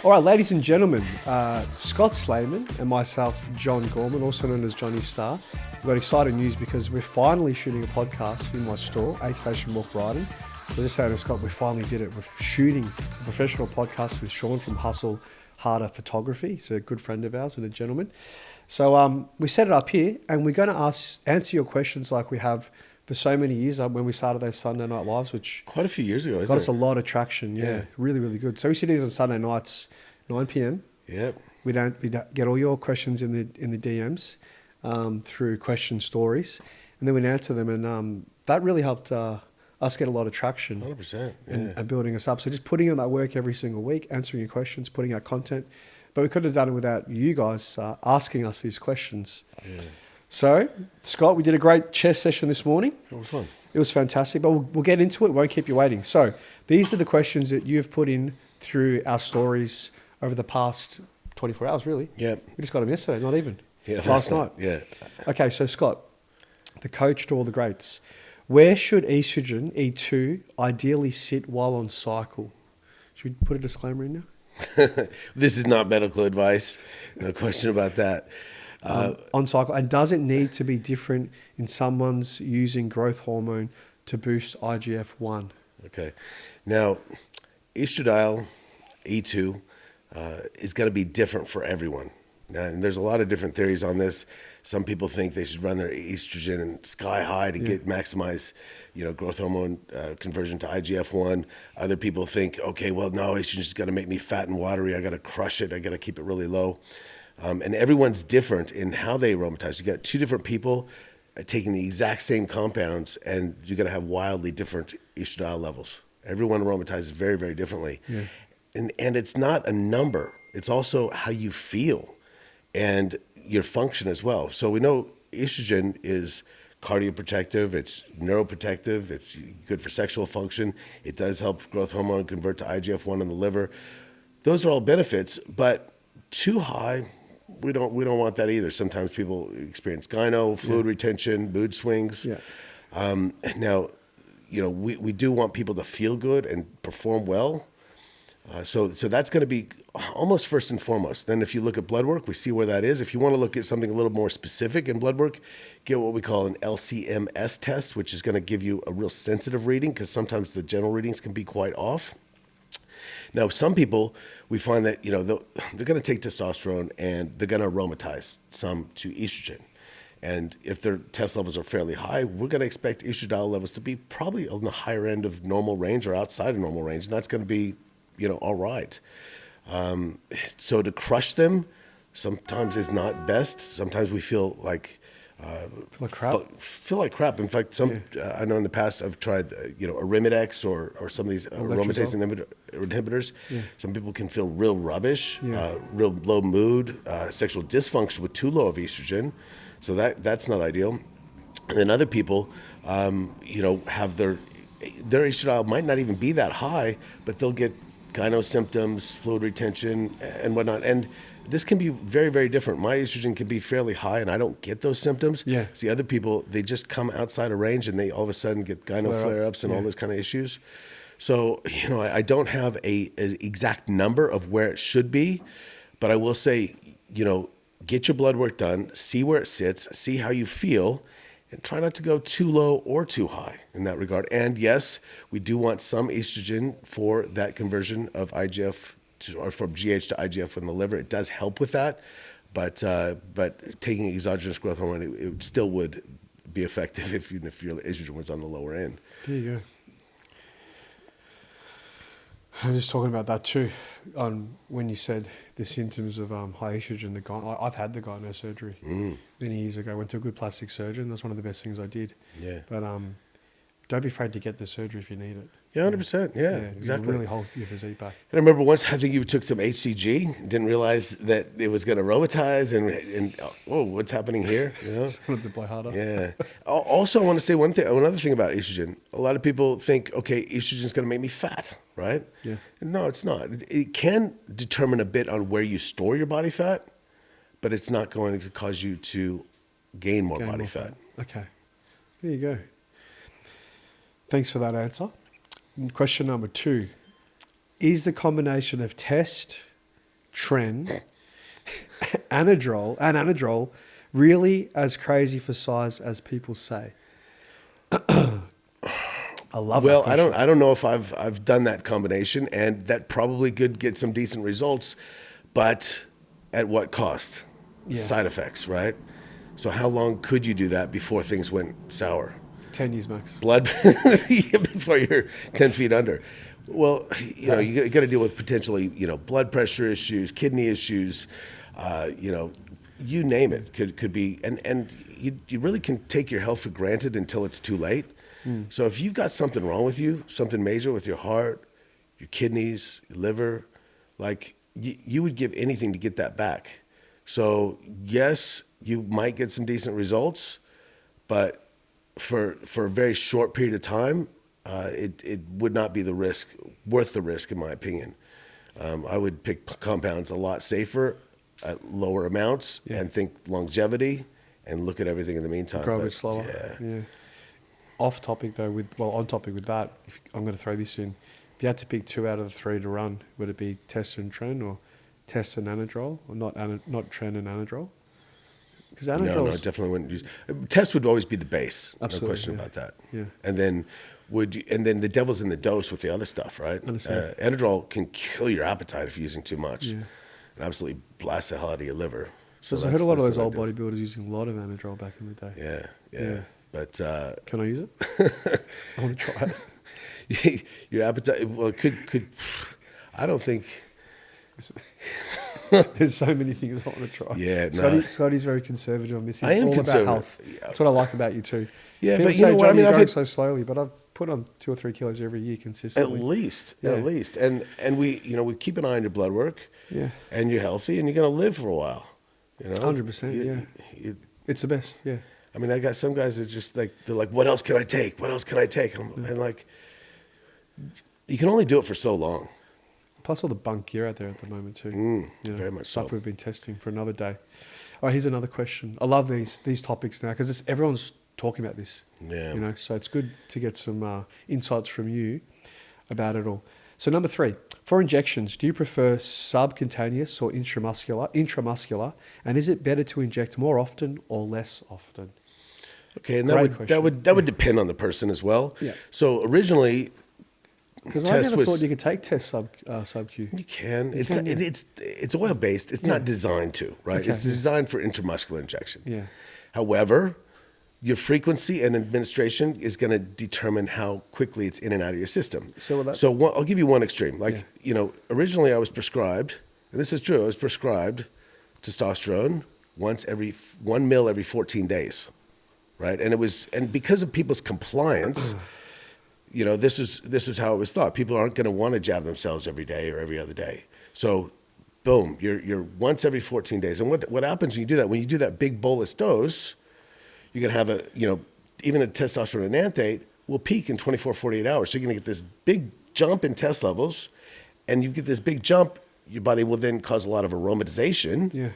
All right, ladies and gentlemen, Scott Slayman and myself, John Gorman, also known as Johnny Star, we've got exciting news because we're finally shooting a podcast in my store, 8 Station Walk, Brighton. So just saying to Scott, we finally did it. We're shooting a professional podcast with Sean from Hustle Harder Photography. He's a good friend of ours and a gentleman. So we set it up here and we're going to answer your questions like we have for so many years when we started those Sunday Night Lives, which quite a few years ago, got us a lot of traction. Yeah, really, really good. So we see these on Sunday nights, 9 p.m. Yep. We get all your questions in the DMs through question stories, and then we'd answer them, and that really helped us get a lot of traction. 100%. Yeah. And building us up. So just putting in that work every single week, answering your questions, putting out content, but we couldn't have done it without you guys asking us these questions. Yeah. So, Scott, we did a great chess session this morning. It was fun. It was fantastic, but we'll get into it. We won't keep you waiting. So, these are the questions that you've put in through our stories over the past 24 hours, really. Yeah. We just got them yesterday, not even. Yeah, last night. Yeah. Okay, so Scott, the coach to all the greats. Where should estrogen, E2, ideally sit while on cycle? Should we put a disclaimer in now? This is not medical advice. No question about that. On cycle, and does it need to be different in someone's using growth hormone to boost IGF-1? Okay. Now, estradiol, E2, is going to be different for everyone. Now, and there's a lot of different theories on this. Some people think they should run their estrogen sky high to maximize, growth hormone conversion to IGF-1. Other people think, okay, well, no, estrogen's got to make me fat and watery. I got to crush it. I got to keep it really low. And everyone's different in how they aromatize. You got two different people taking the exact same compounds, and you're going to have wildly different estradiol levels. Everyone aromatizes very, very differently. Yeah. And it's not a number. It's also how you feel and your function as well. So we know estrogen is cardioprotective, it's neuroprotective, it's good for sexual function. It does help growth hormone convert to IGF-1 in the liver. Those are all benefits, but too high, we don't want that either. Sometimes people experience gyno, fluid retention, mood swings. Yeah. Now, we do want people to feel good and perform well. So that's going to be almost first and foremost. Then if you look at blood work, we see where that is. If you want to look at something a little more specific in blood work, get what we call an LCMS test, which is going to give you a real sensitive reading because sometimes the general readings can be quite off. Now, some people, we find that, they're going to take testosterone and they're going to aromatize some to estrogen. And if their test levels are fairly high, we're going to expect estradiol levels to be probably on the higher end of normal range or outside of normal range. And that's going to be, all right. So to crush them sometimes is not best. Sometimes we feel like Feel like crap. In fact, I know in the past I've tried, Arimidex or some of these aromatase inhibitors. Yeah. Some people can feel real rubbish, real low mood, sexual dysfunction with too low of estrogen. So that's not ideal. And then other people, have their estradiol might not even be that high, but they'll get gyno symptoms, fluid retention, and whatnot. And this can be very, very different. My estrogen can be fairly high, and I don't get those symptoms. Yeah. See, other people, they just come outside of range, and they all of a sudden get gyno flare-ups and all those kind of issues. So, I don't have an exact number of where it should be, but I will say, get your blood work done, see where it sits, see how you feel, and try not to go too low or too high in that regard. And yes, we do want some estrogen for that conversion of IGF or from GH to IGF in the liver. It does help with that, but taking exogenous growth hormone, it still would be effective if your estrogen was on the lower end. There you go. I was just talking about that too, when you said the symptoms of high estrogen. I've had the gyno surgery many years ago. I went to a good plastic surgeon. That's one of the best things I did. Yeah. But don't be afraid to get the surgery if you need it. Yeah, 100%. Yeah, exactly. It'll really hold your physique back. And I remember once, I think you took some HCG, didn't realize that it was going to aromatize, and whoa, what's happening here? Just wanted to play harder. Yeah. Also, I want to say another thing about estrogen. A lot of people think, okay, estrogen is going to make me fat, right? Yeah. No, it's not. It can determine a bit on where you store your body fat, but it's not going to cause you to gain more body fat. Okay. There you go. Thanks for that answer. Question number 2. Is the combination of test Tren, Anadrol, really as crazy for size as people say? I love Well, that question. I don't know if I've done that combination, and that probably could get some decent results, but at what cost? Yeah. Side effects, right? So how long could you do that before things went sour? 10 years max. Blood before you're 10 feet under. Well, you got to deal with potentially, blood pressure issues, kidney issues, you name it could be, and you really can take your health for granted until it's too late. So if you've got something wrong with you, something major with your heart, your kidneys, your liver, like you would give anything to get that back. So yes, you might get some decent results, but for a very short period of time, it would not be worth the risk, in my opinion. I would pick compounds a lot safer at lower amounts and think longevity and look at everything in the meantime. Grow a bit slower. Yeah. Off topic though, on topic with that, I'm going to throw this in. If you had to pick 2 out of the 3 to run, would it be Test and Tren or Test and Anadrol, or not Tren and Anadrol? Because No, I definitely wouldn't use. Test would always be the base. Absolutely, No question about that. Yeah. And then the devil's in the dose with the other stuff, right? Anadrol can kill your appetite if you're using too much, and absolutely blast the hell out of your liver. So I heard a lot of those old bodybuilders using a lot of Anadrol back in the day. Yeah. But can I use it? I want to try it. Your appetite, well, it could. I don't think. There's so many things I want to try. Yeah, no. Scotty's very conservative on this. He's I am all conservative. about health. That's what I like about you too. Yeah, People but you say, know what? I Johnny, mean, you're I've going had so slowly, but I've put on 2 or 3 kilos every year consistently. at least, and we keep an eye on your blood work. Yeah. And you're healthy, and you're gonna live for a while. 100%. It's the best. Yeah. I mean, I got some guys that just they're like, what else can I take? What else can I take? And like, you can only do it for so long. Plus all the bunk gear out there at the moment too. Very much stuff so. we've been testing for another day. All right, here's another question. I love these topics now because everyone's talking about this. Yeah. So it's good to get some insights from you about it all. So number 3, for injections, do you prefer subcutaneous or intramuscular? And is it better to inject more often or less often? Okay, and Great that would depend on the person as well. Yeah. So originally, Because I never thought you could take test sub-Q. You can. can, yeah. It's oil based. It's not designed to, right? Okay, It's designed for intramuscular injection. Yeah. However, your frequency and administration is going to determine how quickly it's in and out of your system. I'll give you one extreme. Like, originally I was prescribed, and this is true, I was prescribed testosterone 1 mil every 14 days, right? And because of people's compliance, this is how it was thought. People aren't going to want to jab themselves every day or every other day. So, boom, you're once every 14 days. And what happens when you do that? When you do that big bolus dose, you're going to have even a testosterone enanthate will peak in 24, 48 hours. So you're going to get this big jump in test levels, and you get this big jump, your body will then cause a lot of aromatization,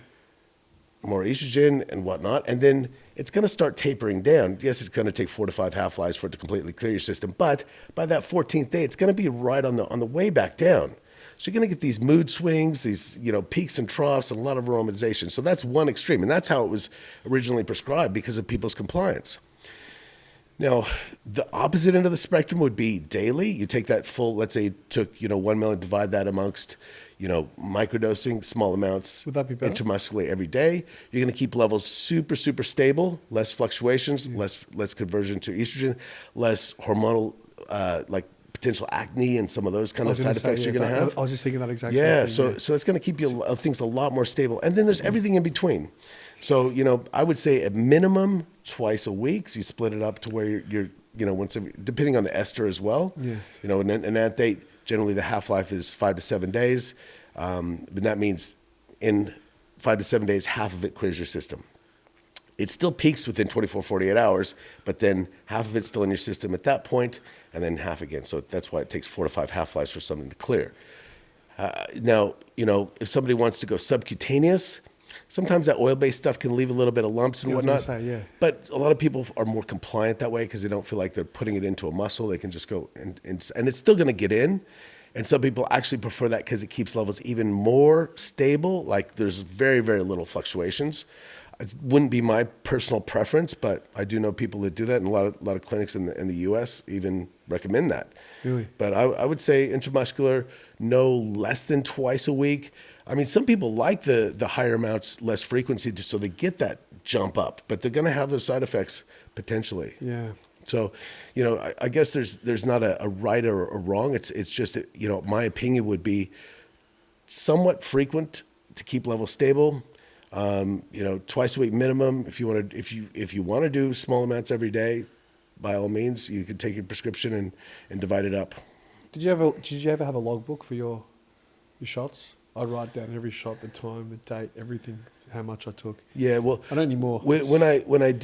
more estrogen and whatnot, and then it's going to start tapering down. Yes, it's going to take 4 to 5 half-lives for it to completely clear your system, but by that 14th day, it's going to be right on the way back down. So you're going to get these mood swings, these peaks and troughs, and a lot of aromatization. So that's one extreme, and that's how it was originally prescribed because of people's compliance. Now, the opposite end of the spectrum would be daily. You take that full, let's say you took 1 mil and divide that amongst microdosing, small amounts, Would that be better? intramuscularly every day. You're going to keep levels super, super stable, less fluctuations, less conversion to estrogen, less hormonal, like potential acne and some of those kind of side effects you're going to have. I was just thinking that exact same thing. So it's going to keep things a lot more stable. And then there's everything in between. So, I would say at minimum twice a week. So you split it up to where you're once every, depending on the ester as well. Yeah. An enanthate, generally the half-life is 5 to 7 days. But that means in 5 to 7 days, half of it clears your system. It still peaks within 24, 48 hours, but then half of it's still in your system at that point, and then half again. So that's why it takes 4 to 5 half-lives for something to clear. Now, if somebody wants to go subcutaneous, sometimes that oil-based stuff can leave a little bit of lumps and whatnot. But a lot of people are more compliant that way because they don't feel like they're putting it into a muscle. They can just go, and it's still going to get in. And some people actually prefer that because it keeps levels even more stable. Like there's very, very little fluctuations. It wouldn't be my personal preference, but I do know people that do that, and a lot of clinics in the U.S. even recommend that. Really? But I would say intramuscular, no less than twice a week. I mean, some people like the higher amounts, less frequency, so they get that jump up, but they're going to have those side effects potentially. Yeah. So, I guess there's not a right or a wrong. It's just, my opinion would be somewhat frequent to keep levels stable. Twice a week minimum. If you want to do small amounts every day, by all means, you can take your prescription and divide it up. Did you ever have a logbook for your shots? I write down every shot, the time, the date, everything, how much I took. Yeah, well, I don't anymore. When I would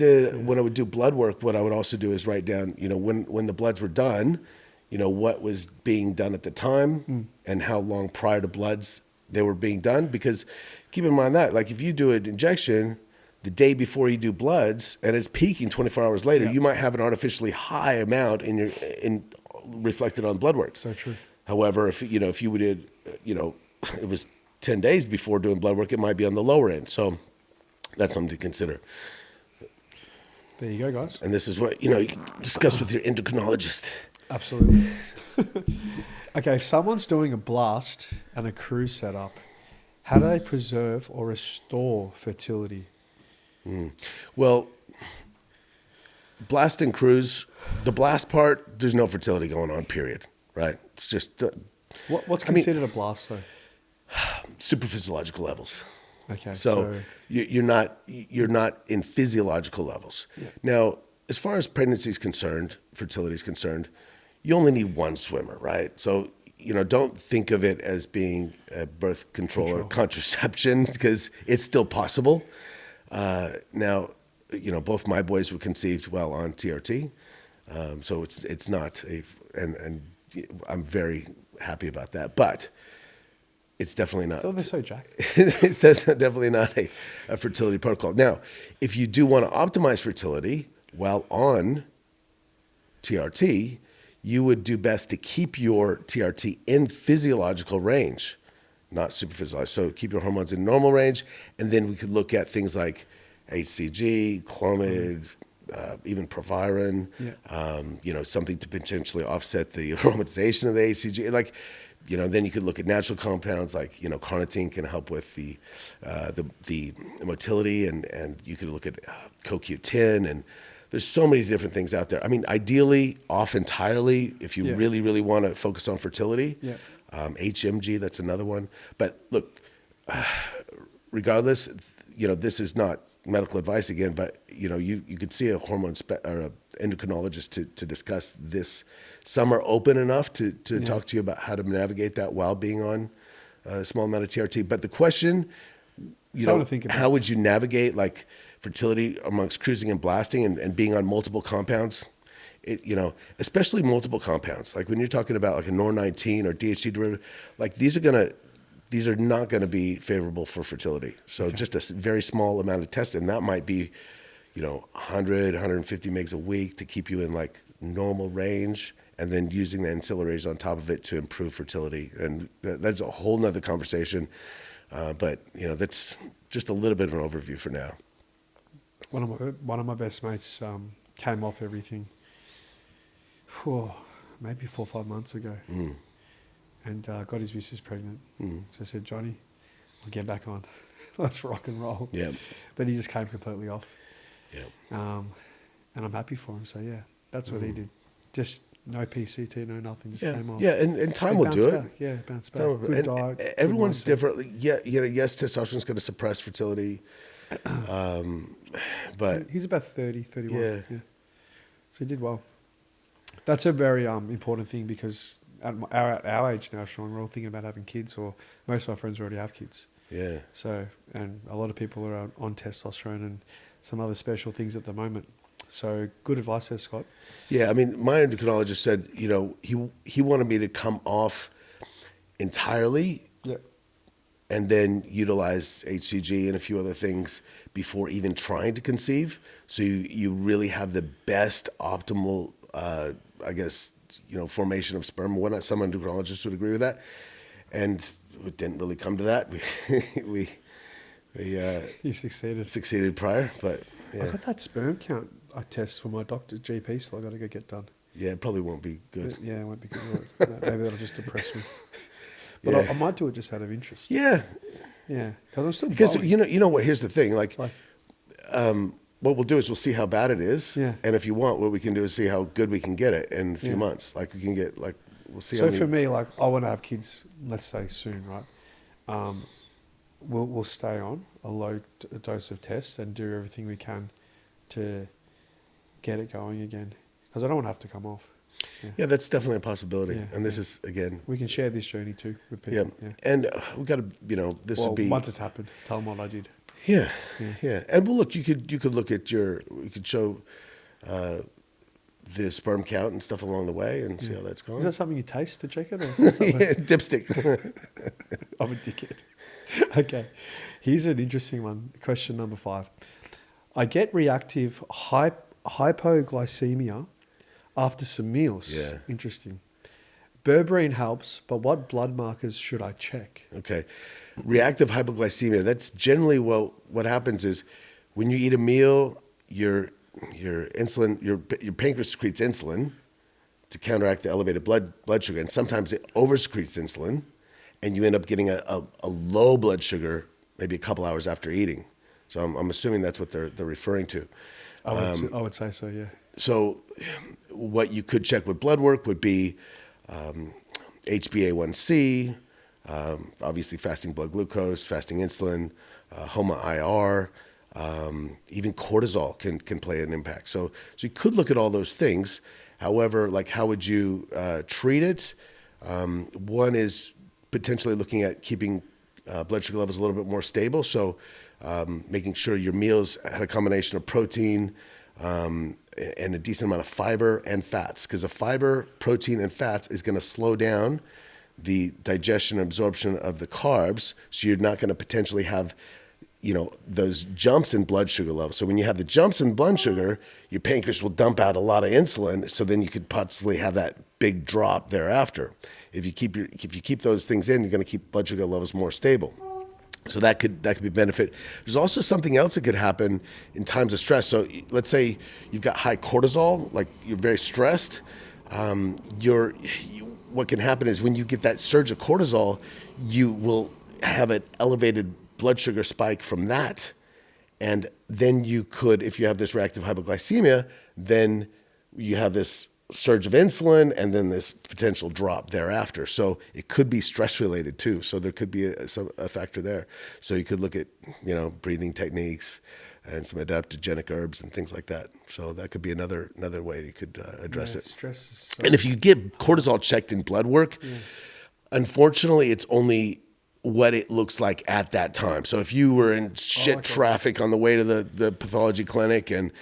do blood work, what I would also do is write down, when the bloods were done, what was being done at the time and how long prior to bloods they were being done. Because keep in mind that, like, if you do an injection the day before you do bloods and it's peaking 24 hours later, you might have an artificially high amount in reflected on blood work. So true. However, if you did, it was 10 days before doing blood work, it might be on the lower end. So that's something to consider. There you go, guys. And this is what, you can discuss with your endocrinologist. Absolutely. Okay, if someone's doing a blast and a cruise setup, how do they preserve or restore fertility? Well, blast and cruise, the blast part, there's no fertility going on, period. Right? It's just... What's considered a blast, though? Super physiological levels. Okay, so you're not in physiological levels. Yeah. Now, as far as pregnancy is concerned, fertility is concerned, you only need one swimmer, right? So, don't think of it as being a birth control or contraception, because it's still possible. Now, both my boys were conceived on TRT, so it's not and I'm very happy about that, but it's definitely not. So they're so jacked. It says definitely not a fertility protocol. Now, if you do want to optimize fertility while on TRT, you would do best to keep your TRT in physiological range, not super physiological. So keep your hormones in normal range, and then we could look at things like HCG, Clomid, even Proviron, something to potentially offset the aromatization of the HCG. Like, then you could look at natural compounds like, carnitine can help with the motility, and you could look at CoQ10, and there's so many different things out there. I mean, ideally, off entirely, if you really, really want to focus on fertility. Yeah. HMG, that's another one. But look, regardless, this is not medical advice again, but you could see a hormone or an endocrinologist to discuss this. Some are open enough to talk to you about how to navigate that while being on a small amount of TRT. But the question, how would you navigate like fertility amongst cruising and blasting and being on multiple compounds? Especially multiple compounds. Like when you're talking about like a NOR19 or DHT derivative, like these are not going to be favorable for fertility. So just a very small amount of testing, that might be, 100, 150 megs a week to keep you in like normal range, and then using the ancillaries on top of it to improve fertility. And that's a whole nother conversation. But that's just a little bit of an overview for now. One of my best mates came off everything, maybe 4 or 5 months ago. And got his missus pregnant. So I said, Johnny, I'll get back on. Let's rock and roll. Yeah. But he just came completely off. Yeah. And I'm happy for him. So yeah, that's what he did. Just no PCT, no nothing. Just came off. Yeah, and time will do it. Yeah, bounce back. Good diet. Everyone's different. Yeah, yes, testosterone's going to suppress fertility. But he's about 30, 31. Yeah. So he did well. That's a very important thing, because at our age now, Sean, we're all thinking about having kids, or most of our friends already have kids. Yeah. So, and a lot of people are on testosterone and some other special things at the moment. So good advice there, Scott. Yeah, I mean, my endocrinologist said, he wanted me to come off entirely. Yeah. And then utilize HCG and a few other things before even trying to conceive. So you really have the best optimal, formation of sperm and whatnot. Some endocrinologists would agree with that. And it didn't really come to that. We You succeeded. succeeded prior, but yeah. I got that sperm count I test for my doctor's GP, so I got to go get done. Yeah, it probably won't be good. Yeah, it won't be good. No, maybe that'll just depress me. But Yeah. I might do it just out of interest. Yeah, Yeah, because I'm still because blowing. you know what? Here's the thing. Like, What we'll do is we'll see how bad it is, Yeah. and if you want, what we can do is see how good we can get it in a few Yeah. months. Like we can get we'll see. so how many, for me, like I want to have kids. Let's say soon, right? We'll stay on a low dose of tests and do everything we can to get it going again. Because I don't want to have to come off. yeah, that's definitely a possibility. Yeah, And this is again, We can share this journey too with yeah, people. and we got to, this Well, would be once it's happened, tell them what I did. Yeah, Yeah. yeah. And well, look, you could look at we could show the sperm count and stuff along the way and see how that's going. Is that something you taste to check it? Or is that Yeah, dipstick. I'm a dickhead. Okay, here's an interesting one. Question number 5. I get reactive hypoglycemia after some meals. Yeah. Interesting. Berberine helps, but what blood markers should I check? Okay. Reactive hypoglycemia. That's generally what happens is when you eat a meal, your insulin, your pancreas secretes insulin to counteract the elevated blood sugar, and sometimes it oversecretes insulin, and you end up getting a low blood sugar maybe a couple hours after eating. So I'm assuming that's what they're referring to. I would say so, yeah. So what you could check with blood work would be HbA1c, obviously fasting blood glucose, fasting insulin, HOMA-IR, even cortisol can play an impact. So you could look at all those things. However, like how would you treat it? One is potentially looking at keeping blood sugar levels a little bit more stable. So making sure your meals had a combination of protein and a decent amount of fiber and fats, because the fiber, protein, and fats is going to slow down the digestion and absorption of the carbs, so you're not going to potentially have those jumps in blood sugar levels. So when you have the jumps in blood sugar, your pancreas will dump out a lot of insulin, so then you could possibly have that big drop thereafter. If you keep those things in, you're going to keep blood sugar levels more stable. So that could be a benefit. There's also something else that could happen in times of stress. So let's say you've got high cortisol, like you're very stressed. What can happen is when you get that surge of cortisol, you will have an elevated blood sugar spike from that. And then you could, if you have this reactive hypoglycemia, then you have this surge of insulin and then this potential drop thereafter. So it could be stress related too. So there could be a factor there. So you could look at, breathing techniques and some adaptogenic herbs and things like that. So that could be another way you could address it. Stress is And if you get cortisol checked in blood work, unfortunately, it's only what it looks like at that time. So if you were in traffic on the way to the pathology clinic and,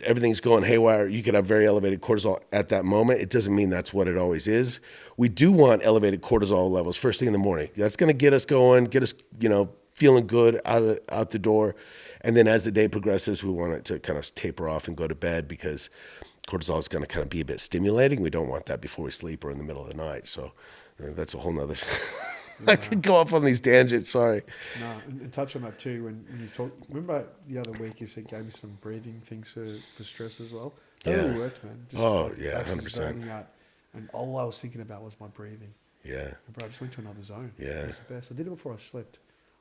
everything's going haywire, you could have very elevated cortisol at that moment. It doesn't mean that's what it always is. We do want elevated cortisol levels first thing in the morning. That's going to get us going, get us, feeling good out the door. And then as the day progresses, we want it to kind of taper off and go to bed, because cortisol is going to kind of be a bit stimulating. We don't want that before we sleep or in the middle of the night. So that's a whole nother... I could go off on these tangents, sorry. No, and touch on that too when you talk. Remember the other week you said gave me some breathing things for stress as well? That really worked, man. Just actually 100%. zoning out. And all I was thinking about was my breathing. Yeah. And bro, I just went to another zone. Yeah. It was the best. I did it before I slept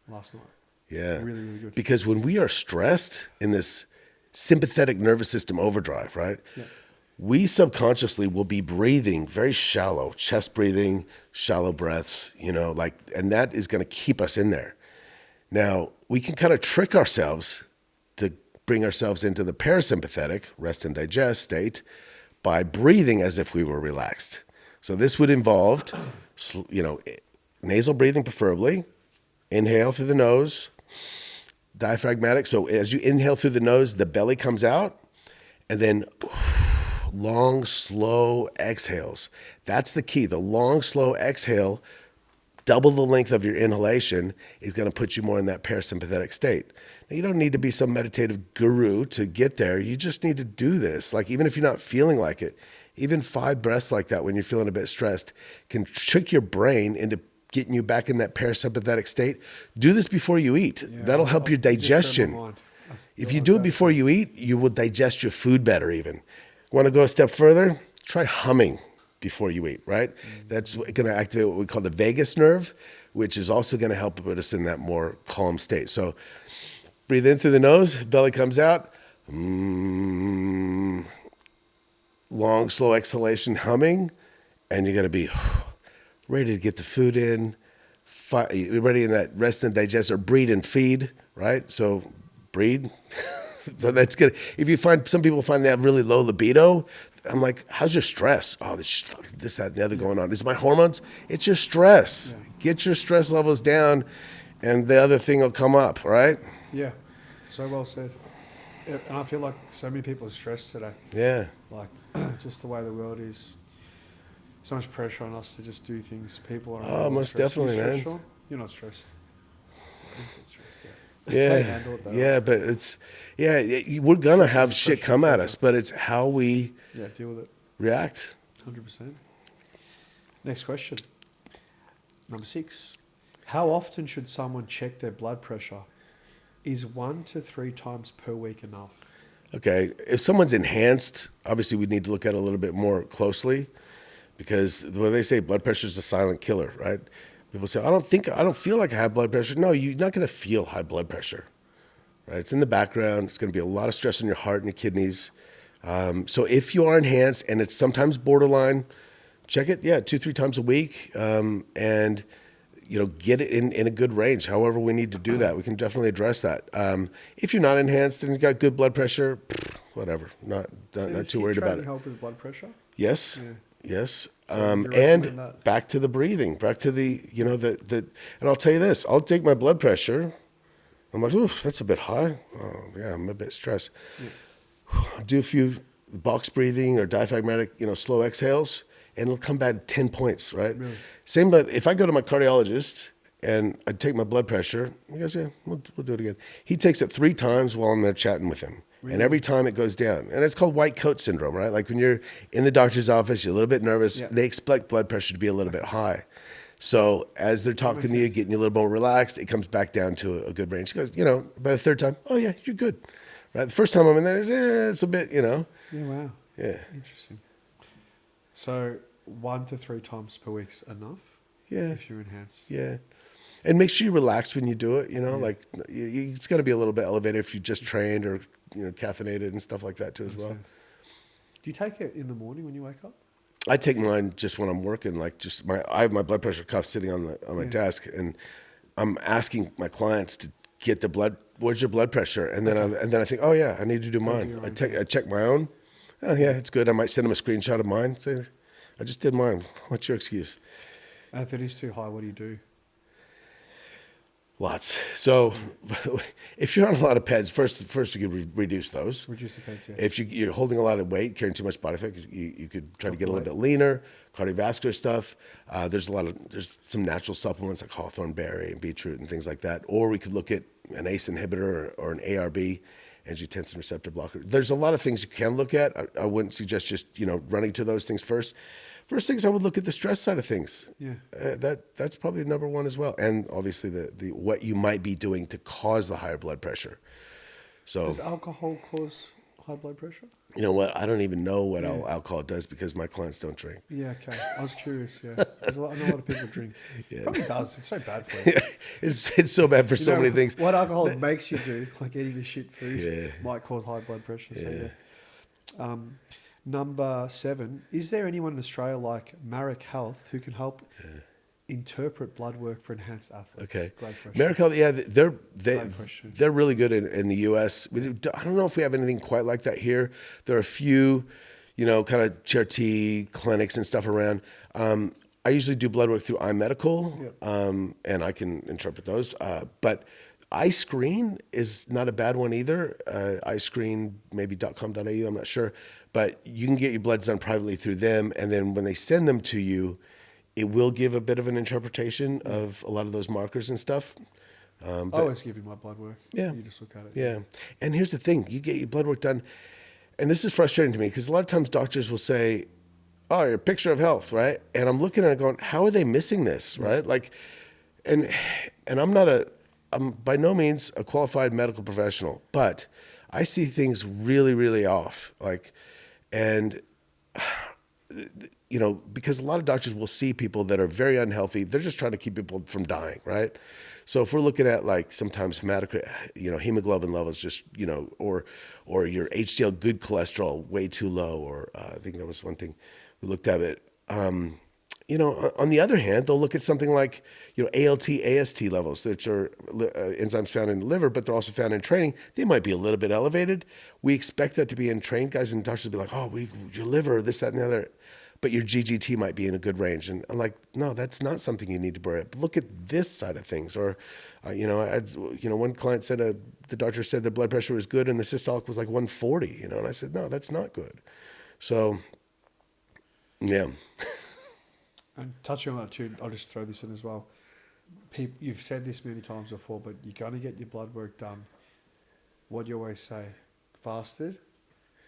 last night. Yeah. Really, really good. Because when we are stressed in this sympathetic nervous system overdrive, right? Yeah. We subconsciously will be breathing very shallow, chest breathing, shallow breaths, and that is going to keep us in there. Now, we can kind of trick ourselves to bring ourselves into the parasympathetic, rest and digest state by breathing as if we were relaxed. So this would involve, nasal breathing preferably, inhale through the nose, diaphragmatic. So as you inhale through the nose, the belly comes out, and then long, slow exhales. That's the key. The long, slow exhale, double the length of your inhalation, is going to put you more in that parasympathetic state. Now, you don't need to be some meditative guru to get there. You just need to do this. Like, even if you're not feeling like it, Even 5 breaths like that when you're feeling a bit stressed can trick your brain into getting you back in that parasympathetic state. Do this before you eat. That'll help your digestion. If you do it before you eat, you will digest your food better even. Want to go a step further? Try humming before you eat, right? That's going to activate what we call the vagus nerve, which is also going to help put us in that more calm state. So breathe in through the nose, belly comes out. Long, slow exhalation, humming, and you're going to be ready to get the food in. You're ready in that rest and digest, or breed and feed, right? So breed. So that's good. If you find, some people find they have really low libido, I'm like, how's your stress? Oh, this, that, and the other going on. Is it my hormones? It's your stress. Yeah. Get your stress levels down, and the other thing will come up, right? Yeah, so well said. And I feel like so many people are stressed today. Yeah. Like, just the way the world is. So much pressure on us to just do things. People are. Oh, most definitely, man. Sean? You're not stressed. Yeah, but it's, we're going to have shit come at us, but it's how we deal with it. React. 100%. Next question. Number 6. How often should someone check their blood pressure? Is 1 to 3 times per week enough? Okay. If someone's enhanced, obviously we need to look at it a little bit more closely, because when they say blood pressure is a silent killer, right? People say, I don't feel like I have blood pressure. No, you're not going to feel high blood pressure, right? It's in the background. It's going to be a lot of stress on your heart and your kidneys. So if you are enhanced and it's sometimes borderline, check it, 2-3 times a week, and get it in a good range. However we need to do that, we can definitely address that. If you're not enhanced and you've got good blood pressure, whatever, not too worried about it. Help with blood pressure? Yes. Yeah. Yes. And back to the breathing, back to the, and I'll tell you this, I'll take my blood pressure. I'm like, ooh, that's a bit high. Oh yeah, I'm a bit stressed. Yeah. I'll do a few box breathing or diaphragmatic, slow exhales, and it'll come back 10 points, right? Really? Same, but if I go to my cardiologist and I take my blood pressure, he goes, we'll do it again. He takes it 3 times while I'm there chatting with him. Really? And every time it goes down. And it's called white coat syndrome, right? Like when you're in the doctor's office, you're a little bit nervous. Yeah. They expect blood pressure to be a little bit high. So as they're talking to you, getting you a little more relaxed, it comes back down to a good range. He goes, by the 3rd time, oh yeah, you're good. Right? The first time I'm in there, it's a bit, Yeah, wow. Yeah. Interesting. So 1 to 3 times per week's enough? Yeah. If you're enhanced? Yeah. And make sure you relax when you do it, like it's got to be a little bit elevated if you just trained or, caffeinated and stuff like that too as well. Do you take it in the morning when you wake up? I take mine just when I'm working, like I have my blood pressure cuff sitting on my desk, and I'm asking my clients to get the blood, what's your blood pressure? And then I think, oh yeah, I need to do mine. I check my own. Oh yeah, it's good. I might send them a screenshot of mine. Say, I just did mine. What's your excuse? And if it is too high, what do you do? Lots. So if you're on a lot of peds, first you could reduce those. Reduce the peds, yeah. If you're holding a lot of weight, carrying too much body fat, you could try to get a little bit leaner, cardiovascular stuff. There's some natural supplements like hawthorn berry and beetroot and things like that. Or we could look at an ACE inhibitor or an ARB, angiotensin receptor blocker. There's a lot of things you can look at. I wouldn't suggest just, running to those things first. First things, I would look at the stress side of things. Yeah, that's probably number one as well, and obviously the what you might be doing to cause the higher blood pressure. So does alcohol cause high blood pressure? You know what? I don't even know what alcohol does because my clients don't drink. Yeah, okay. I was curious. Yeah, I know a lot of people drink. Yeah, probably does. It's so bad for you. It's so bad for so many things. What alcohol makes you do, like eating the shit food, might cause high blood pressure. So, Number 7, is there anyone in Australia like Marek Health who can help interpret blood work for enhanced athletes? Okay. Great question. Marek Health, they're really good in the US. I don't know if we have anything quite like that here. There are a few, kind of charity clinics and stuff around. I usually do blood work through iMedical, and I can interpret those. But iScreen is not a bad one either. iScreen, maybe .com.au, I'm not sure. But you can get your bloods done privately through them, and then when they send them to you, it will give a bit of an interpretation of a lot of those markers and stuff. I always give you my blood work. Yeah. You just look at it. Yeah. And here's the thing. You get your blood work done, and this is frustrating to me because a lot of times doctors will say, oh, your picture of health, right? And I'm looking at it going, how are they missing this, right? Like, and I'm by no means a qualified medical professional, but I see things really, really off. Like, and because a lot of doctors will see people that are very unhealthy. They're just trying to keep people from dying, right? So if we're looking at like sometimes hematocrit, hemoglobin levels, just, or your HDL good cholesterol way too low, or I think that was one thing we looked at it. On the other hand, they'll look at something like, ALT, AST levels, which are enzymes found in the liver, but they're also found in training. They might be a little bit elevated. We expect that to be in trained guys, and doctors will be like, oh, your liver, this, that, and the other. But your GGT might be in a good range. And I'm like, no, that's not something you need to worry about. Look at this side of things. Or, one client said, the doctor said the blood pressure was good and the systolic was like 140, and I said, no, that's not good. So, yeah. And touching on that too, I'll just throw this in as well. You've said this many times before, but you're going to get your blood work done. What do you always say? Fasted,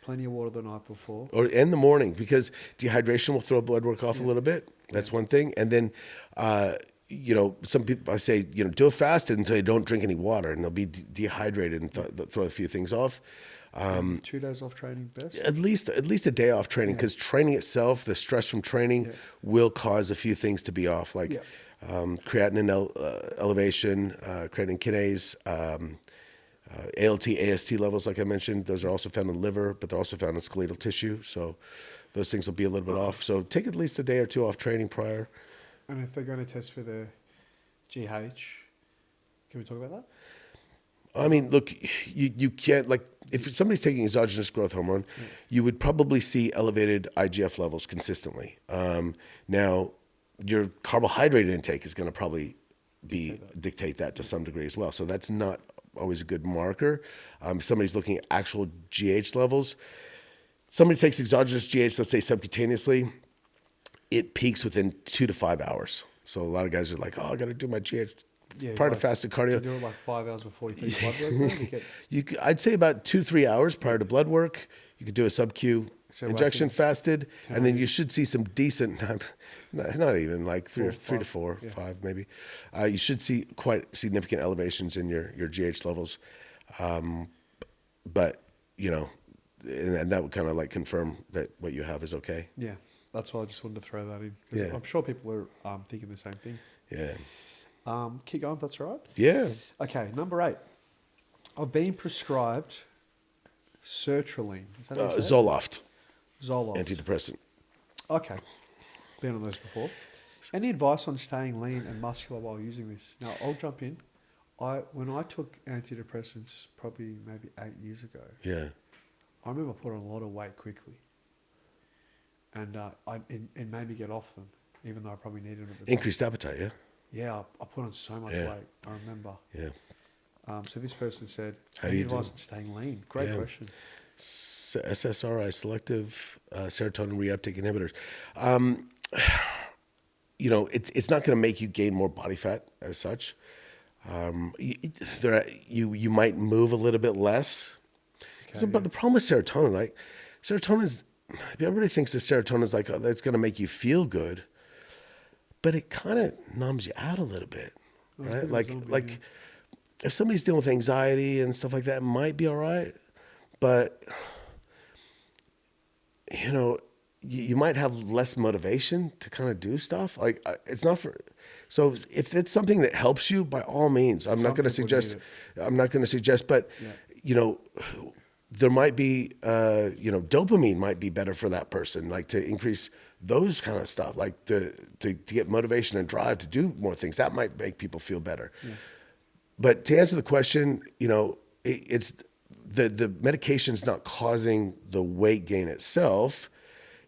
plenty of water the night before. Or in the morning, because dehydration will throw blood work off a little bit. That's one thing. And then, some people, I say, do a fast until they don't drink any water, and they'll be dehydrated and throw a few things off. 2 days off training best? At least a day off training, because training itself, the stress from training will cause a few things to be off, like creatinine elevation, creatinine kinase, ALT, AST levels, like I mentioned. Those are also found in the liver, but they're also found in skeletal tissue. So those things will be a little bit off. So take at least a day or two off training prior. And if they're going to test for the GH, can we talk about that? I mean, look, you can't, like, if somebody's taking exogenous growth hormone, you would probably see elevated IGF levels consistently. Now, your carbohydrate intake is going to probably dictate that to some degree as well. So that's not always a good marker. Somebody's looking at actual GH levels. Somebody takes exogenous GH, let's say subcutaneously, it peaks within 2 to 5 hours. So a lot of guys are like, oh, I got to do my GH prior to fasted cardio. You do it like 5 hours before you take blood work. I'd say about 2-3 hours prior to blood work. You could do a sub-Q injection fasted, and then you should see some decent, not even like three to four, 5 maybe. You should see quite significant elevations in your GH levels. But, and that would kind of like confirm that what you have is okay. Yeah, that's why I just wanted to throw that in. Because I'm sure people are thinking the same thing. Yeah. Keep going, if that's right. Yeah. Okay, number 8. I've been prescribed sertraline. Is that Zoloft. Zoloft. Antidepressant. Okay. Been on those before. Any advice on staying lean and muscular while using this? Now, I'll jump in. When I took antidepressants probably maybe 8 years ago, I remember putting on a lot of weight quickly. And it made me get off them, even though I probably needed them at the time. Increased appetite, yeah? Yeah, I put on so much weight, I remember. Yeah. So this person said, how do you do? Staying lean? Great question. SSRI, selective serotonin reuptake inhibitors. It's not going to make you gain more body fat as such. You might move a little bit less. But the problem with serotonin, like serotonin is, everybody thinks that serotonin is like, it's going to make you feel good, but it kind of numbs you out a little bit, right? Like if somebody's dealing with anxiety and stuff like that, it might be all right, but you might have less motivation to kind of do stuff. Like it's not for, so if it's something that helps you, by all means, I'm not going to suggest, but there might be, dopamine might be better for that person, like to increase those kind of stuff, like to get motivation and drive to do more things. That might make people feel better. Yeah. But to answer the question, it's the medication's not causing the weight gain itself.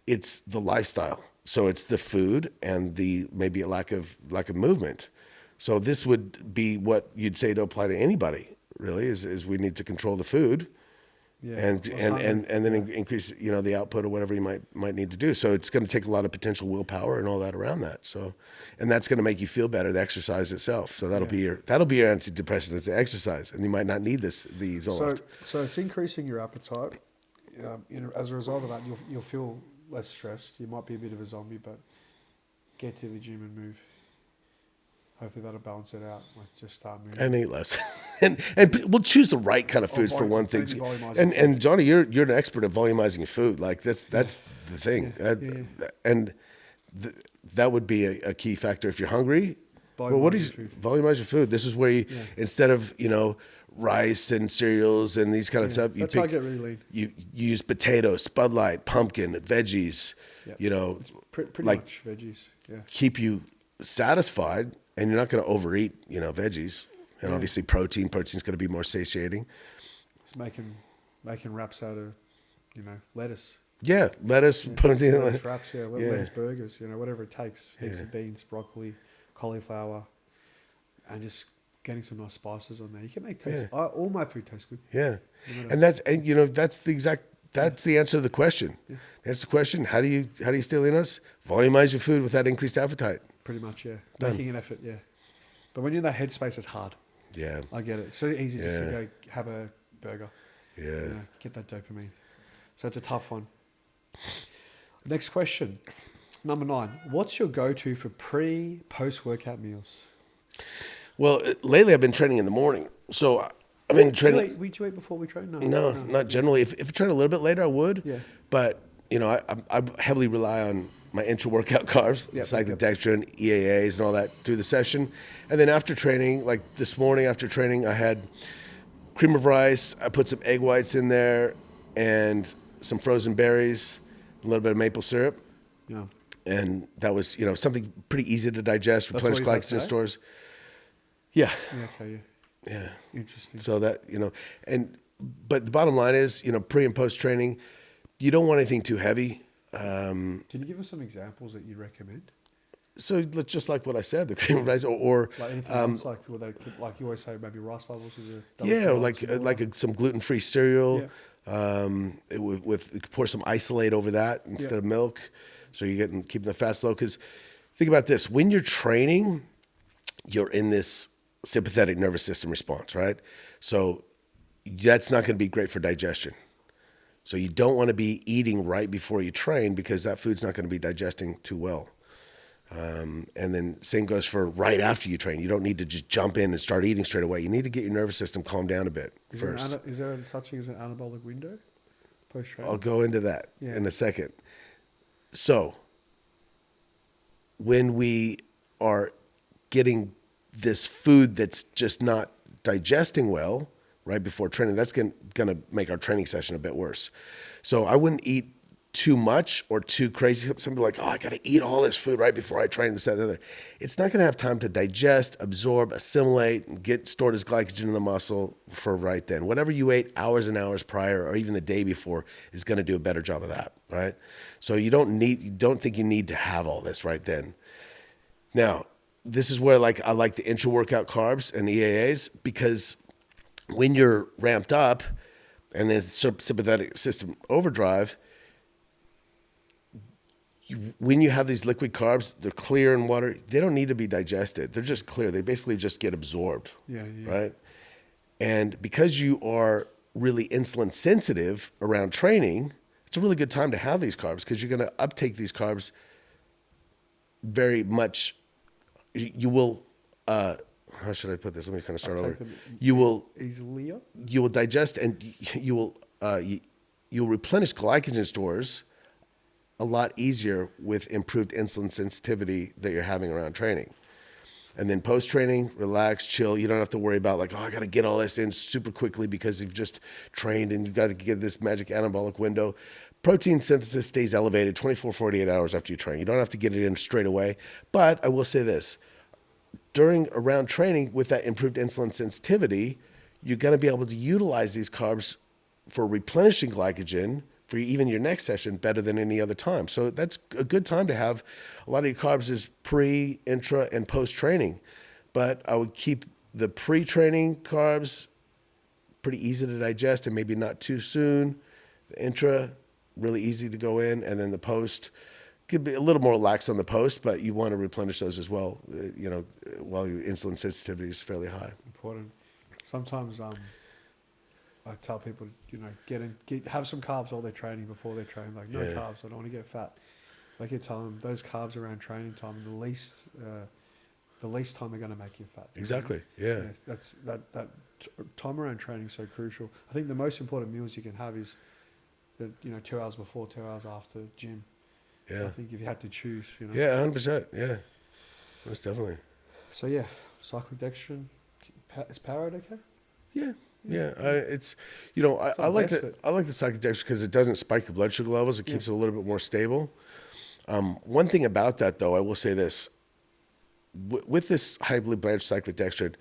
It's the lifestyle. So it's the food and maybe a lack of movement. So this would be what you'd say to apply to anybody, really, is we need to control the food. Yeah, and then increase the output or whatever you might need to do. So it's going to take a lot of potential willpower and all that around that. So, and that's going to make you feel better. The exercise itself. So that'll be your antidepressant. It's the exercise, and you might not need these. So it's increasing your appetite. As a result of that, you'll feel less stressed. You might be a bit of a zombie, but get to the gym and move. Hopefully that'll balance it out. Like just start moving. And eat less, and we'll choose the right kind of foods for one thing. And Johnny, you're an expert at volumizing your food. Like that's the thing, and that would be a key factor if you're hungry. Volumize your food? This is where you instead of rice and cereals and these kind of stuff, that's how I get really lean. You use potatoes, Spud Light, pumpkin, veggies. It's pretty much veggies. Yeah, keep you satisfied. And you're not going to overeat, veggies. And obviously protein's going to be more satiating. It's making wraps out of, lettuce. Yeah, lettuce, protein. Lettuce wraps, lettuce burgers, whatever it takes. Heaps of beans, broccoli, cauliflower, and just getting some nice spices on there. You can make taste. All my food tastes good. Yeah, and that's the answer to the question. Yeah. That's the question. How do you stay lean? Volumize your food with that increased appetite. Pretty much, yeah. Done. Making an effort, yeah. But when you're in that headspace, it's hard. Yeah. I get it. It's so easy just to go have a burger. Yeah. Get that dopamine. So it's a tough one. Next question. Number 9. What's your go-to for post-workout meals? Well, lately I've been training in the morning. So I've been training. Would you eat before we train? No, not generally. If I train a little bit later, I would. Yeah. But, I heavily rely on my intra-workout carbs, cyclodextrin, EAAs, and all that through the session. And then after training, like this morning after training, I had cream of rice. I put some egg whites in there and some frozen berries, a little bit of maple syrup. Yeah. And that was, something pretty easy to digest, replenish glycogen stores. Yeah. Yeah. Interesting. So that, but the bottom line is, pre and post training, you don't want anything too heavy. Can you give us some examples that you recommend? So just like what I said, the cream of rice, or like anything else, like you always say, maybe rice bubbles is or some gluten-free cereal. With pour some isolate over that instead of milk, so you're keeping the fats low. Because think about this: when you're training, you're in this sympathetic nervous system response, right? So that's not going to be great for digestion. So you don't want to be eating right before you train because that food's not going to be digesting too well. And then same goes for right after you train. You don't need to just jump in and start eating straight away. You need to get your nervous system calmed down a bit first. Is there such thing as an anabolic window post-training? I'll go into that in a second. So when we are getting this food that's just not digesting well, right before training, that's going to make our training session a bit worse. So I wouldn't eat too much or too crazy. Some people are like, I got to eat all this food right before I train, this, that, and the other. It's not going to have time to digest, absorb, assimilate, and get stored as glycogen in the muscle for right then. Whatever you ate hours and hours prior or even the day before is going to do a better job of that, right? So you don't think you need to have all this right then. Now, this is where I like the intra-workout carbs and EAAs, because when you're ramped up and there's sympathetic system overdrive, when you have these liquid carbs, they're clear in water. They don't need to be digested. They're just clear. They basically just get absorbed, right? And because you are really insulin sensitive around training, it's a really good time to have these carbs because you're going to uptake these carbs very much. You will... how should I put this? Let me kind of start over. You will digest and you will replenish glycogen stores a lot easier with improved insulin sensitivity that you're having around training. And then post-training, relax, chill. You don't have to worry about I got to get all this in super quickly because you've just trained and you've got to get this magic anabolic window. Protein synthesis stays elevated 24, 48 hours after you train. You don't have to get it in straight away. But I will say this. Around training with that improved insulin sensitivity, you're going to be able to utilize these carbs for replenishing glycogen for even your next session better than any other time. So that's a good time to have a lot of your carbs is pre, intra, and post-training. But I would keep the pre-training carbs pretty easy to digest and maybe not too soon. The intra, really easy to go in, and then the post could be a little more lax on the post, but you want to replenish those as well, while your insulin sensitivity is fairly high. Important. Sometimes I tell people, have some carbs while they're training, before they're training. Like, no carbs, I don't want to get fat. Like, you tell them those carbs around training time, the least time they're going to make you fat. Exactly. Yeah. That's that time around training is so crucial. I think the most important meals you can have is 2 hours before, 2 hours after gym. Yeah. I think if you had to choose, Yeah, 100%. Yeah. Most definitely. So yeah, cyclodextrin. Is Powerade okay? Yeah. Yeah. I like the cyclodextrin because it doesn't spike your blood sugar levels. It keeps it a little bit more stable. One thing about that, though, I will say this. With this highly blanched cyclodextrin,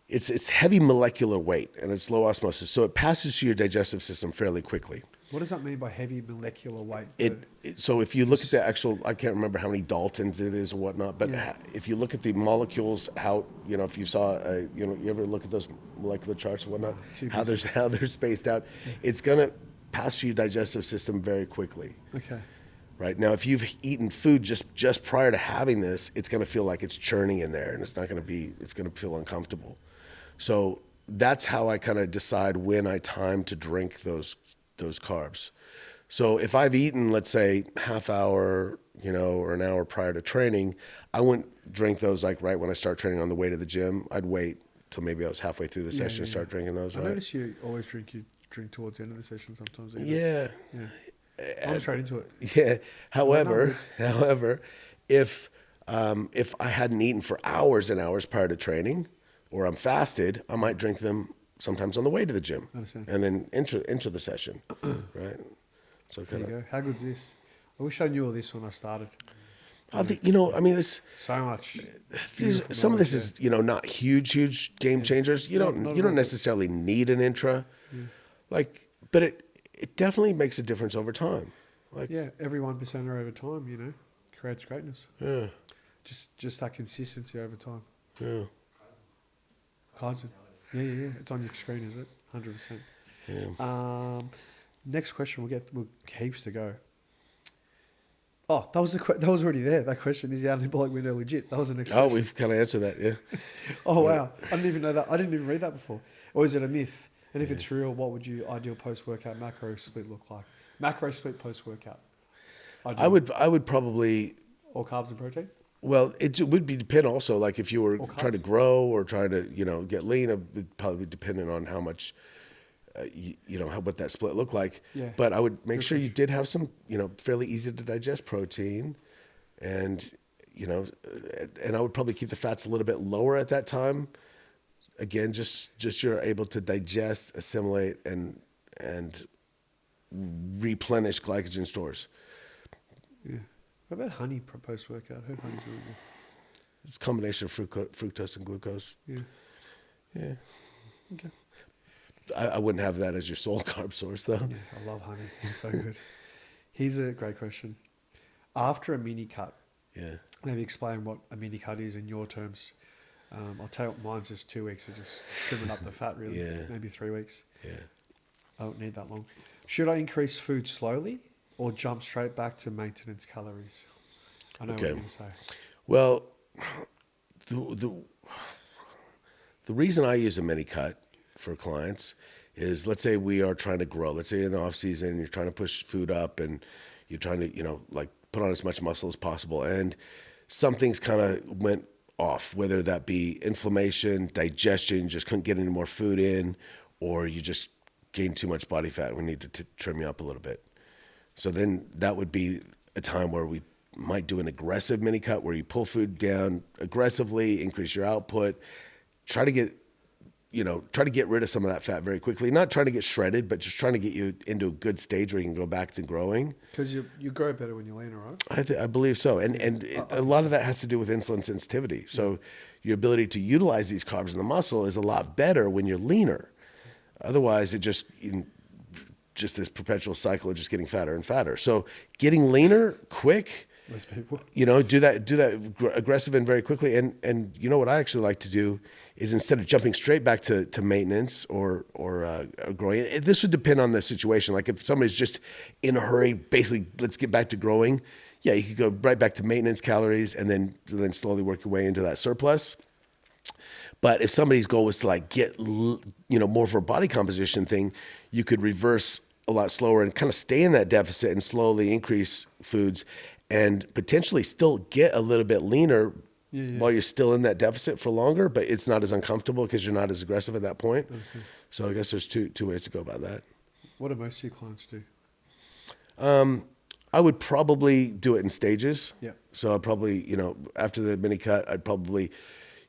it's heavy molecular weight and it's low osmosis, so it passes through your digestive system fairly quickly. What does that mean by heavy molecular weight? So if you look at the actual, I can't remember how many Daltons it is or whatnot, but if you look at the molecules, how, if you saw, you ever look at those molecular charts or whatnot, how they're spaced out, it's going to pass through your digestive system very quickly. Okay. Right now, if you've eaten food just prior to having this, it's going to feel like it's churning in there, and it's going to feel uncomfortable. So that's how I kind of decide when I time to drink those carbs. So if I've eaten, let's say, half hour, or an hour prior to training, I wouldn't drink those like right when I start training on the way to the gym. I'd wait till maybe I was halfway through the session and start drinking those. I notice you always drink towards the end of the session sometimes. Yeah. I'm straight into it. Yeah. However, if I hadn't eaten for hours and hours prior to training, or I'm fasted, I might drink them sometimes on the way to the gym, and then into the session, right? So there you go. How good is this? I wish I knew all this when I started. I think this so much. Some of this is not huge game changers. You don't necessarily need an intra, but it definitely makes a difference over time. Every 1%er over time, creates greatness. Yeah. Just that consistency over time. Yeah. Kaizen. Yeah. It's on your screen, is it? 100%. Yeah. Next question. We'll heaps to go. Oh, that was already there. That question, is the anabolic window legit? That was the next question. Oh, we've kind of answered that, yeah. Oh, wow. I didn't even know that. I didn't even read that before. Or is it a myth? And if it's real, what would your ideal post-workout macro split look like? Macro split post-workout. I would probably... All carbs and protein? Well, it would depend also, like if you were trying to grow or trying to, get lean, it would probably be dependent on how much, what that split looked like. Yeah. But I would make sure you did have some, fairly easy to digest protein, and, and I would probably keep the fats a little bit lower at that time. Again, just you're able to digest, assimilate, and replenish glycogen stores. Yeah. What about honey post-workout? I heard honey's really good. It's a combination of fructose and glucose. Yeah. Yeah. Okay. I wouldn't have that as your sole carb source, though. Yeah, I love honey. It's so good. Here's a great question. After a mini cut, maybe explain what a mini cut is in your terms. I'll tell you what, mine's just 2 weeks of just trimming up the fat, really. Yeah. Maybe 3 weeks. Yeah. I don't need that long. Should I increase food slowly or jump straight back to maintenance calories? I know what you're going to say. Well, the reason I use a mini cut for clients is, let's say we are trying to grow. Let's say in the off season, you're trying to push food up and you're trying to, put on as much muscle as possible. And some things kind of went off, whether that be inflammation, digestion, just couldn't get any more food in, or you just gained too much body fat. We need to trim you up a little bit. So then that would be a time where we might do an aggressive mini cut where you pull food down aggressively, increase your output, try to get rid of some of that fat very quickly. Not trying to get shredded, but just trying to get you into a good stage where you can go back to growing. Because you grow better when you're leaner, right? I believe so. And a lot of that has to do with insulin sensitivity. So your ability to utilize these carbs in the muscle is a lot better when you're leaner. Otherwise, it just this perpetual cycle of just getting fatter and fatter. So getting leaner quick, most people, do that aggressive and very quickly. And what I actually like to do is, instead of jumping straight back to maintenance or growing, this would depend on the situation. Like if somebody's just in a hurry, basically, let's get back to growing. Yeah, you could go right back to maintenance calories and then slowly work your way into that surplus. But if somebody's goal was to like get, more for a body composition thing, you could reverse a lot slower and kind of stay in that deficit and slowly increase foods and potentially still get a little bit leaner while you're still in that deficit for longer, but it's not as uncomfortable because you're not as aggressive at that point. So I guess there's two ways to go about that. What do most of your clients do? I would probably do it in stages. Yeah. So I'd probably, after the mini cut, I'd probably,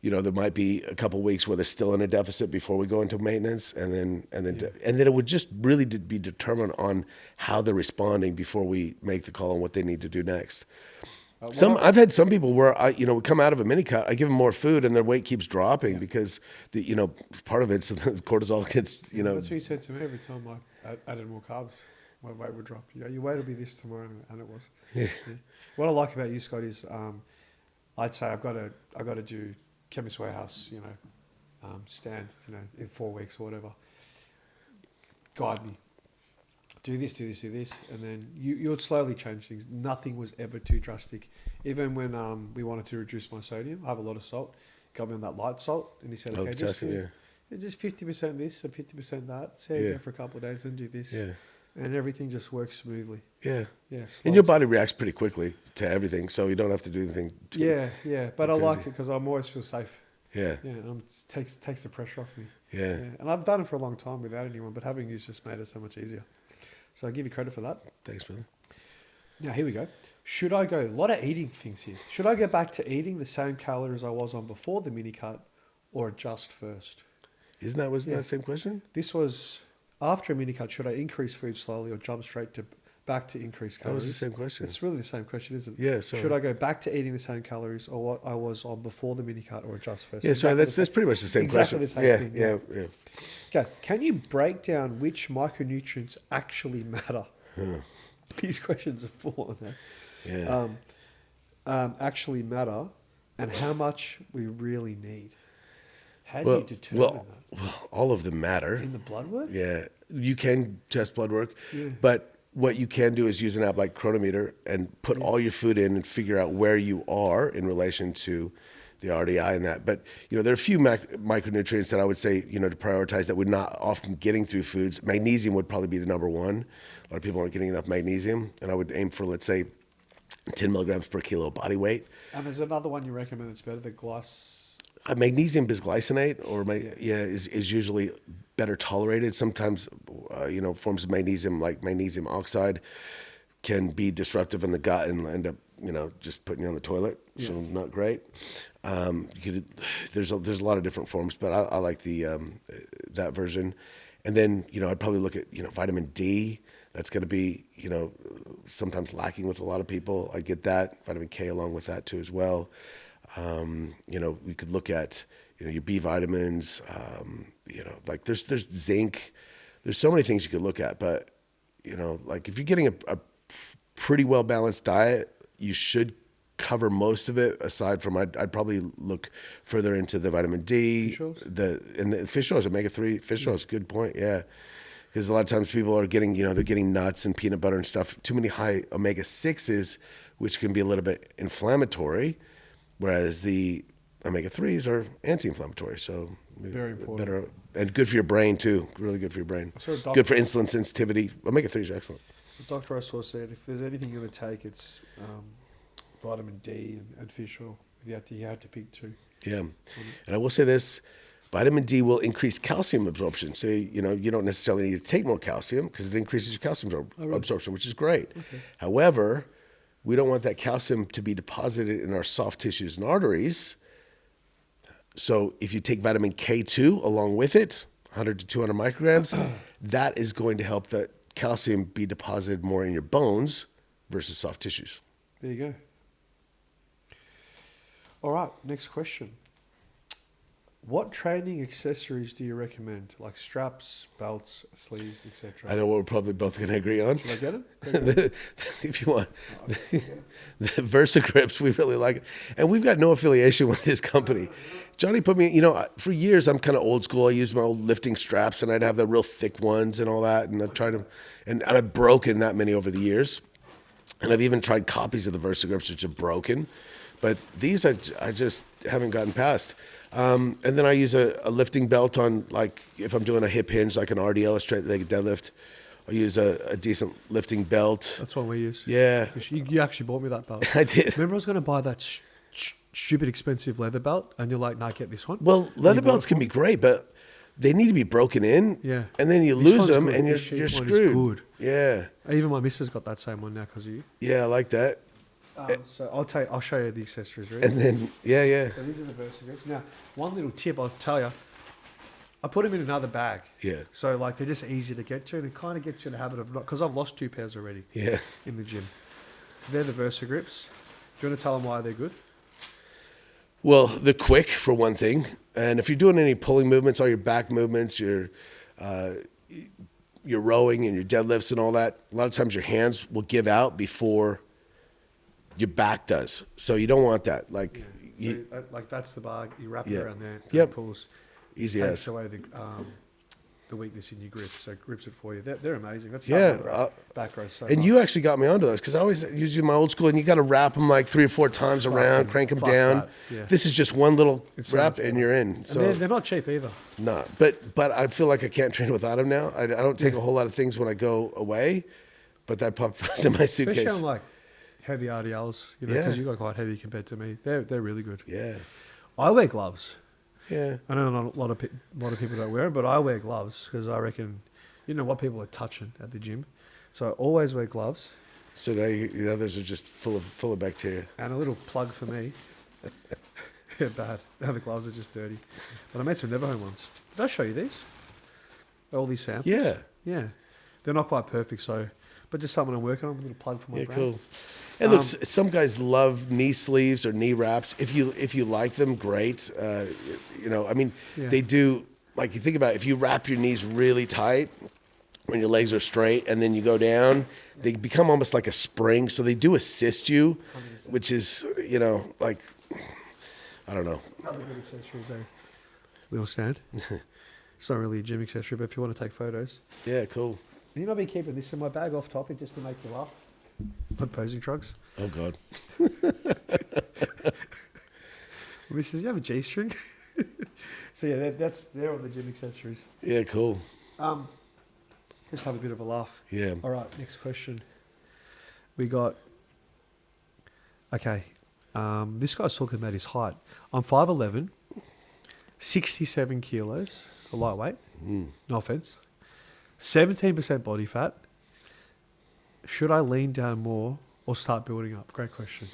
there might be a couple of weeks where they're still in a deficit before we go into maintenance, and then it would just really be determined on how they're responding before we make the call on what they need to do next. I've had some people where we come out of a mini cut, I give them more food and their weight keeps dropping because part of it's the cortisol gets, That's what you said to me every time I added more carbs. My weight would drop. Your weight will be this tomorrow, and it was. Yeah. What I like about you, Scott, is I'd say I've got to do Chemist Warehouse, stand, in 4 weeks or whatever. Guide me. Do this, and then you would slowly change things. Nothing was ever too drastic. Even when we wanted to reduce my sodium, I have a lot of salt. Got me on that light salt, and he said, "Okay, just 50% this and 50% that. See how you go for a couple of days, and do this." Yeah. And everything just works smoothly. Yeah. Yeah. And your body reacts pretty quickly to everything, so you don't have to do anything Yeah. But I like it because I always feel safe. Yeah. Yeah. Takes the pressure off me. Yeah. And I've done it for a long time without anyone, but having you's just made it so much easier. So I give you credit for that. Thanks, brother. Now, here we go. Should I go, a lot of eating things here. Should I go back to eating the same calories I was on before the mini cut or adjust first? Wasn't that the same question? This was after a mini cut. Should I increase food slowly or jump straight back to increase calories? That was the same question. It's really the same question, isn't it? Yeah. So should I go back to eating the same calories or what I was on before the mini cut or adjust first? Yeah, so that's pretty much the same question. Exactly the same thing. Yeah. Okay, can you break down which micronutrients actually matter? These questions are full on that. Yeah. Actually matter and how much we really need. How do you determine that? Well, all of them matter. In the blood work? Yeah. You can test blood work, but what you can do is use an app like Chronometer and put all your food in and figure out where you are in relation to the RDI and that. But, there are a few micronutrients that I would say, to prioritize that we're not often getting through foods. Magnesium would probably be the number one. A lot of people aren't getting enough magnesium. And I would aim for, let's say, 10 milligrams per kilo of body weight. And there's another one you recommend that's better, the magnesium bisglycinate is usually better tolerated. Sometimes, forms of magnesium like magnesium oxide can be disruptive in the gut and end up, just putting you on the toilet. Yeah. So not great. There's a lot of different forms, but I like that version. And then, I'd probably look at, vitamin D. That's going to be, sometimes lacking with a lot of people. I get that. Vitamin K along with that too as well. We could look at, your B vitamins, like there's zinc, there's so many things you could look at, but, like if you're getting a pretty well-balanced diet, you should cover most of it aside from, I'd probably look further into the vitamin D, the fish oils, omega-3 fish oils, good point. Yeah. Because a lot of times people are getting, they're getting nuts and peanut butter and stuff, too many high omega-6s, which can be a little bit inflammatory. Whereas the omega-3s are anti-inflammatory, so very important. Better and good for your brain too. Really good for your brain. Good for insulin sensitivity. Omega-3s are excellent. The doctor I saw said if there's anything you're going to take, it's vitamin D and fish oil. You had to pick two. Yeah, and I will say this: vitamin D will increase calcium absorption. So you don't necessarily need to take more calcium because it increases your calcium absorption, which is great. Okay. However, we don't want that calcium to be deposited in our soft tissues and arteries. So if you take vitamin K2 along with it, 100 to 200 micrograms, that is going to help that calcium be deposited more in your bones versus soft tissues. There you go. All right, next question. What training accessories do you recommend? Like straps, belts, sleeves, etc. I know what we're probably both going to agree on. Should I get it? If you want. The VersaGrips, we really like it. And we've got no affiliation with this company. Johnny put me, for years I'm kind of old school. I used my old lifting straps and I'd have the real thick ones and all that. And I've tried them. And I've broken that many over the years. And I've even tried copies of the VersaGrips which have broken. But these I just haven't gotten past. And then I use a lifting belt on, like, if I'm doing a hip hinge, like an RDL, a straight leg deadlift. I use a decent lifting belt. That's what we use. Yeah. You actually bought me that belt. I did. Remember I was going to buy that stupid expensive leather belt, and you're like, "No, get this one." Well, leather belts can be great, but they need to be broken in. Yeah. And then you This lose one's them, good. and This you're cheap one is screwed. good. Yeah. Even my missus got that same one now because of you. Yeah, I like that. So I'll show you the accessories. Right? And then, yeah. So these are the Versa grips. Now, one little tip I'll tell you, I put them in another bag. Yeah. So like they're just easy to get to, and it kind of gets you in the habit of not, because I've lost 2 pairs already. Yeah. In the gym. So they're the Versa grips. Do you want to tell them why they're good? Well, they're quick for one thing, and if you're doing any pulling movements, all your back movements, your rowing and your deadlifts and all that, a lot of times your hands will give out before your back does. So you don't want that. Like, yeah. So like that's the bar. You wrap it around there. And Yep. it pulls. Easy it as. takes away the weakness in your grip. So it grips it for you. They're amazing. That's back row. So and much. you actually got me onto those because I always use my old school, and you got to wrap them like 3 or 4 times around, crank them down. that, yeah. This is just one little It's so wrap, much and fun. you're in. So And they're not cheap either. no, but I feel like I can't train without them now. I don't take a whole lot of things when I go away, but that pops in my Especially suitcase. on like heavy RDLs, Yeah. because you got quite heavy compared to me. They're really good. Yeah, I wear gloves. yeah. I know not a lot of people don't wear it, but I wear gloves because I reckon you know what people are touching at the gym. So I always wear gloves. So now the others are just full of bacteria. And a little plug for me. Yeah, bad. Now the gloves are just dirty. But I made some Neverhome ones. Did I show you these? All these samples? Yeah, Yeah. They're not quite perfect, but just something I'm working on. A little plug for my yeah, brand. cool. And look, some guys love knee sleeves or knee wraps. If you like them, great. I mean, Yeah. they do. Like, you think about it, if you wrap your knees really tight when your legs are straight, and then you go down, they become almost like a spring. So they do assist you, 100%. which is like, I don't know. Another good accessory there. Little stand. It's not really a gym accessory, but if you want to take photos. Yeah, cool. And you know, I've been keeping this in my bag off topic just to make you laugh. Not posing drugs. Oh God. We says, you have a G-string? So yeah, they're all the gym accessories. Yeah, cool. Just have a bit of a laugh. Yeah. All right, next question. We got, okay, this guy's talking about his height. I'm 5'11", 67 kilos, so lightweight, no offense. 17% body fat. Should I lean down more or start building up? Great question.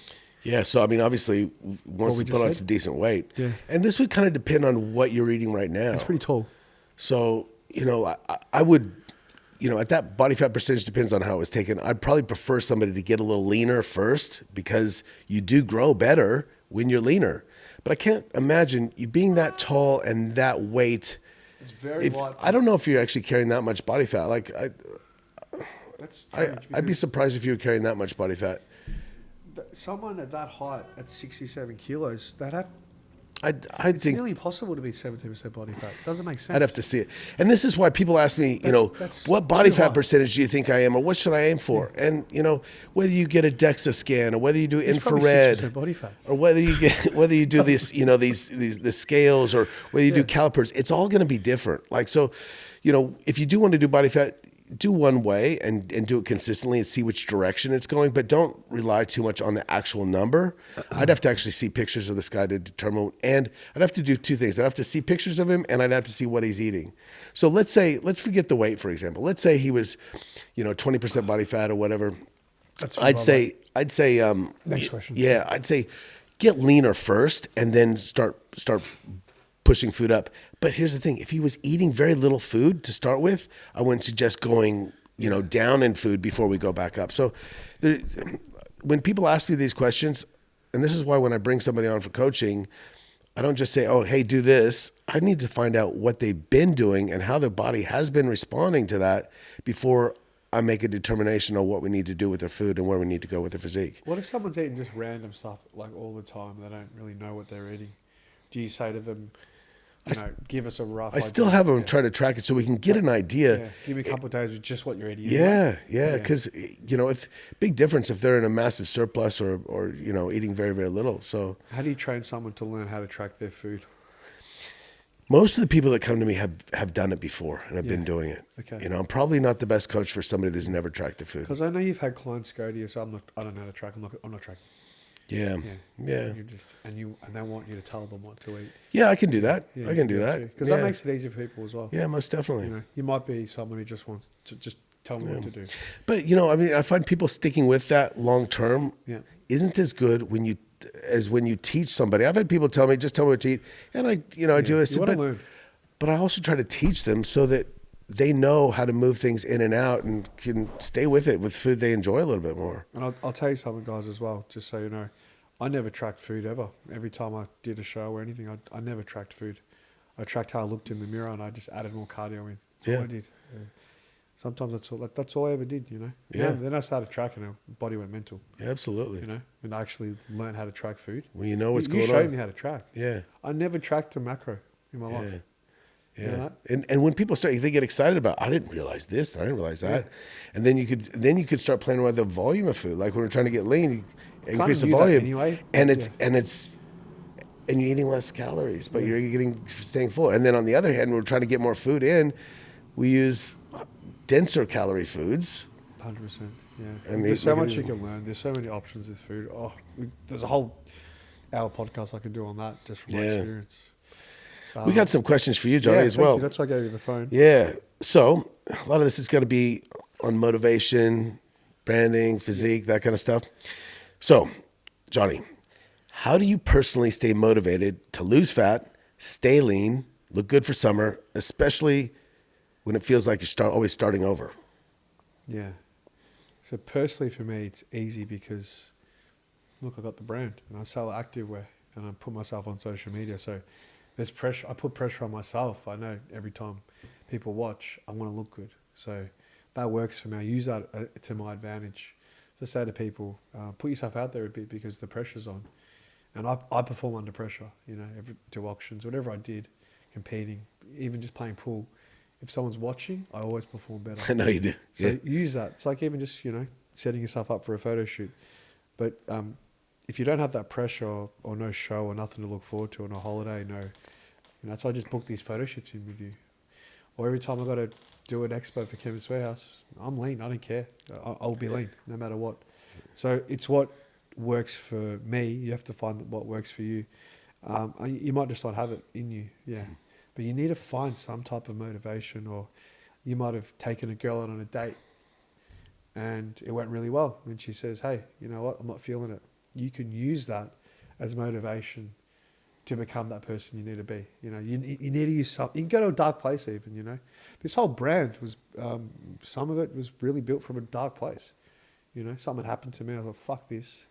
Yeah, so I mean, obviously, wants we to just put on said? some decent weight. Yeah. And this would kind of depend on what you're eating right now. It's pretty tall. So, I would, at that body fat percentage depends on how it was taken. I'd probably prefer somebody to get a little leaner first because you do grow better when you're leaner. But I can't imagine you being that tall and that weight. It's very light. I don't know if you're actually carrying that much body fat. Like, That's strange I'd be because surprised if you were carrying that much body fat. someone at that height, at 67 kilos, I'd it's think nearly impossible to be 17% body fat. Doesn't make sense. I'd have to see it. And this is why people ask me, That's what body too fat high. percentage do you think I am, or what should I aim for? And whether you get a DEXA scan or whether you do It's probably infrared 6% body fat. or whether you do this, these the scales or whether you do calipers, it's all going to be different. Like, so, if you do want to do body fat, do one way and do it consistently and see which direction it's going, but don't rely too much on the actual number. I'd have to actually see pictures of this guy to determine, and I'd have to do 2 things. I'd have to see pictures of him and I'd have to see what he's eating. So let's forget the weight, for example. Let's say he was, 20% body fat or whatever. I'd say, Next question. Yeah, I'd say get leaner first and then start pushing food up. But here's the thing. If he was eating very little food to start with, I wouldn't suggest going, down in food before we go back up. So when people ask me these questions, and this is why when I bring somebody on for coaching, I don't just say, oh, hey, do this. I need to find out what they've been doing and how their body has been responding to that before I make a determination on what we need to do with their food and where we need to go with their physique. What if someone's eating just random stuff like all the time? They don't really know what they're eating. Do you say to them, give us a rough I idea. still have them try to track it so we can get an idea. Yeah. Give me a couple of days of just what you're eating. Yeah. Because, if big difference if they're in a massive surplus or eating very, very little. So how do you train someone to learn how to track their food? most of the people that come to me have done it before and have been doing it. Okay. I'm probably not the best coach for somebody that's never tracked their food. Because I know you've had clients go to you, so I don't know how to track. I'm not tracking. Yeah. And they want you to tell them what to eat. Yeah, I can do that. Yeah, I can do that. Because that makes it easier for people as well. Yeah, most definitely. You might be someone who just wants to just tell me what to do. But I find people sticking with that long term isn't as good when you teach somebody. I've had people tell me, just tell me what to eat, and I do it. You want to learn. But I also try to teach them so that they know how to move things in and out and can stay with it with food they enjoy a little bit more. And I'll tell you something, guys, as well, just so you know. I never tracked food ever. Every time I did a show or anything, I never tracked food. I tracked how I looked in the mirror, and I just added more cardio in. Yeah. I did. Yeah. Sometimes that's all I ever did, Yeah. Then I started tracking, and my body went mental. Yeah, absolutely. And I actually learned how to track food. Well, you know what's going on. You showed me how to track. Yeah. I never tracked a macro in my life. Yeah. You know And when people they get excited about, I didn't realize this, I didn't realize that. And then you could start playing with the volume of food. Like when we're trying to get lean, you increase the volume. Anyway. And you're eating less calories, but you're staying full. And then on the other hand, we're trying to get more food in. We use denser calorie foods. 100%. Yeah. And there's so much you can learn. There's so many options with food. There's a whole hour podcast I could do on that just from my experience. We got some questions for you, Johnny, as well. You. That's why I gave you the phone. Yeah. So a lot of this is going to be on motivation, branding, physique, that kind of stuff. So, Johnny, how do you personally stay motivated to lose fat, stay lean, look good for summer, especially when it feels like you're always starting over? Yeah. So personally for me, it's easy because, look, I got the brand and I sell activewear and I put myself on social media. So there's pressure. I put pressure on myself. I know every time people watch, I want to look good. So that works for me. I use that to my advantage. So say to people, put yourself out there a bit because the pressure's on. And I perform under pressure, do auctions, whatever I did, competing, even just playing pool. If someone's watching, I always perform better. I know you do. So use that. It's like even just, setting yourself up for a photo shoot. But if you don't have that pressure or no show or nothing to look forward to on a holiday, that's why I just book these photo shoots in with you. Or every time I got to do an expo for Chemist Warehouse, I'm lean. I don't care. I'll be lean no matter what. So it's what works for me. You have to find what works for you. You might just not have it in you. Yeah. But you need to find some type of motivation, or you might have taken a girl out on a date and it went really well. And she says, hey, you know what? I'm not feeling it. You can use that as motivation to become that person you need to be. You need to use something. You can go to a dark place even, This whole brand was, some of it was really built from a dark place. Something happened to me. I thought, fuck this.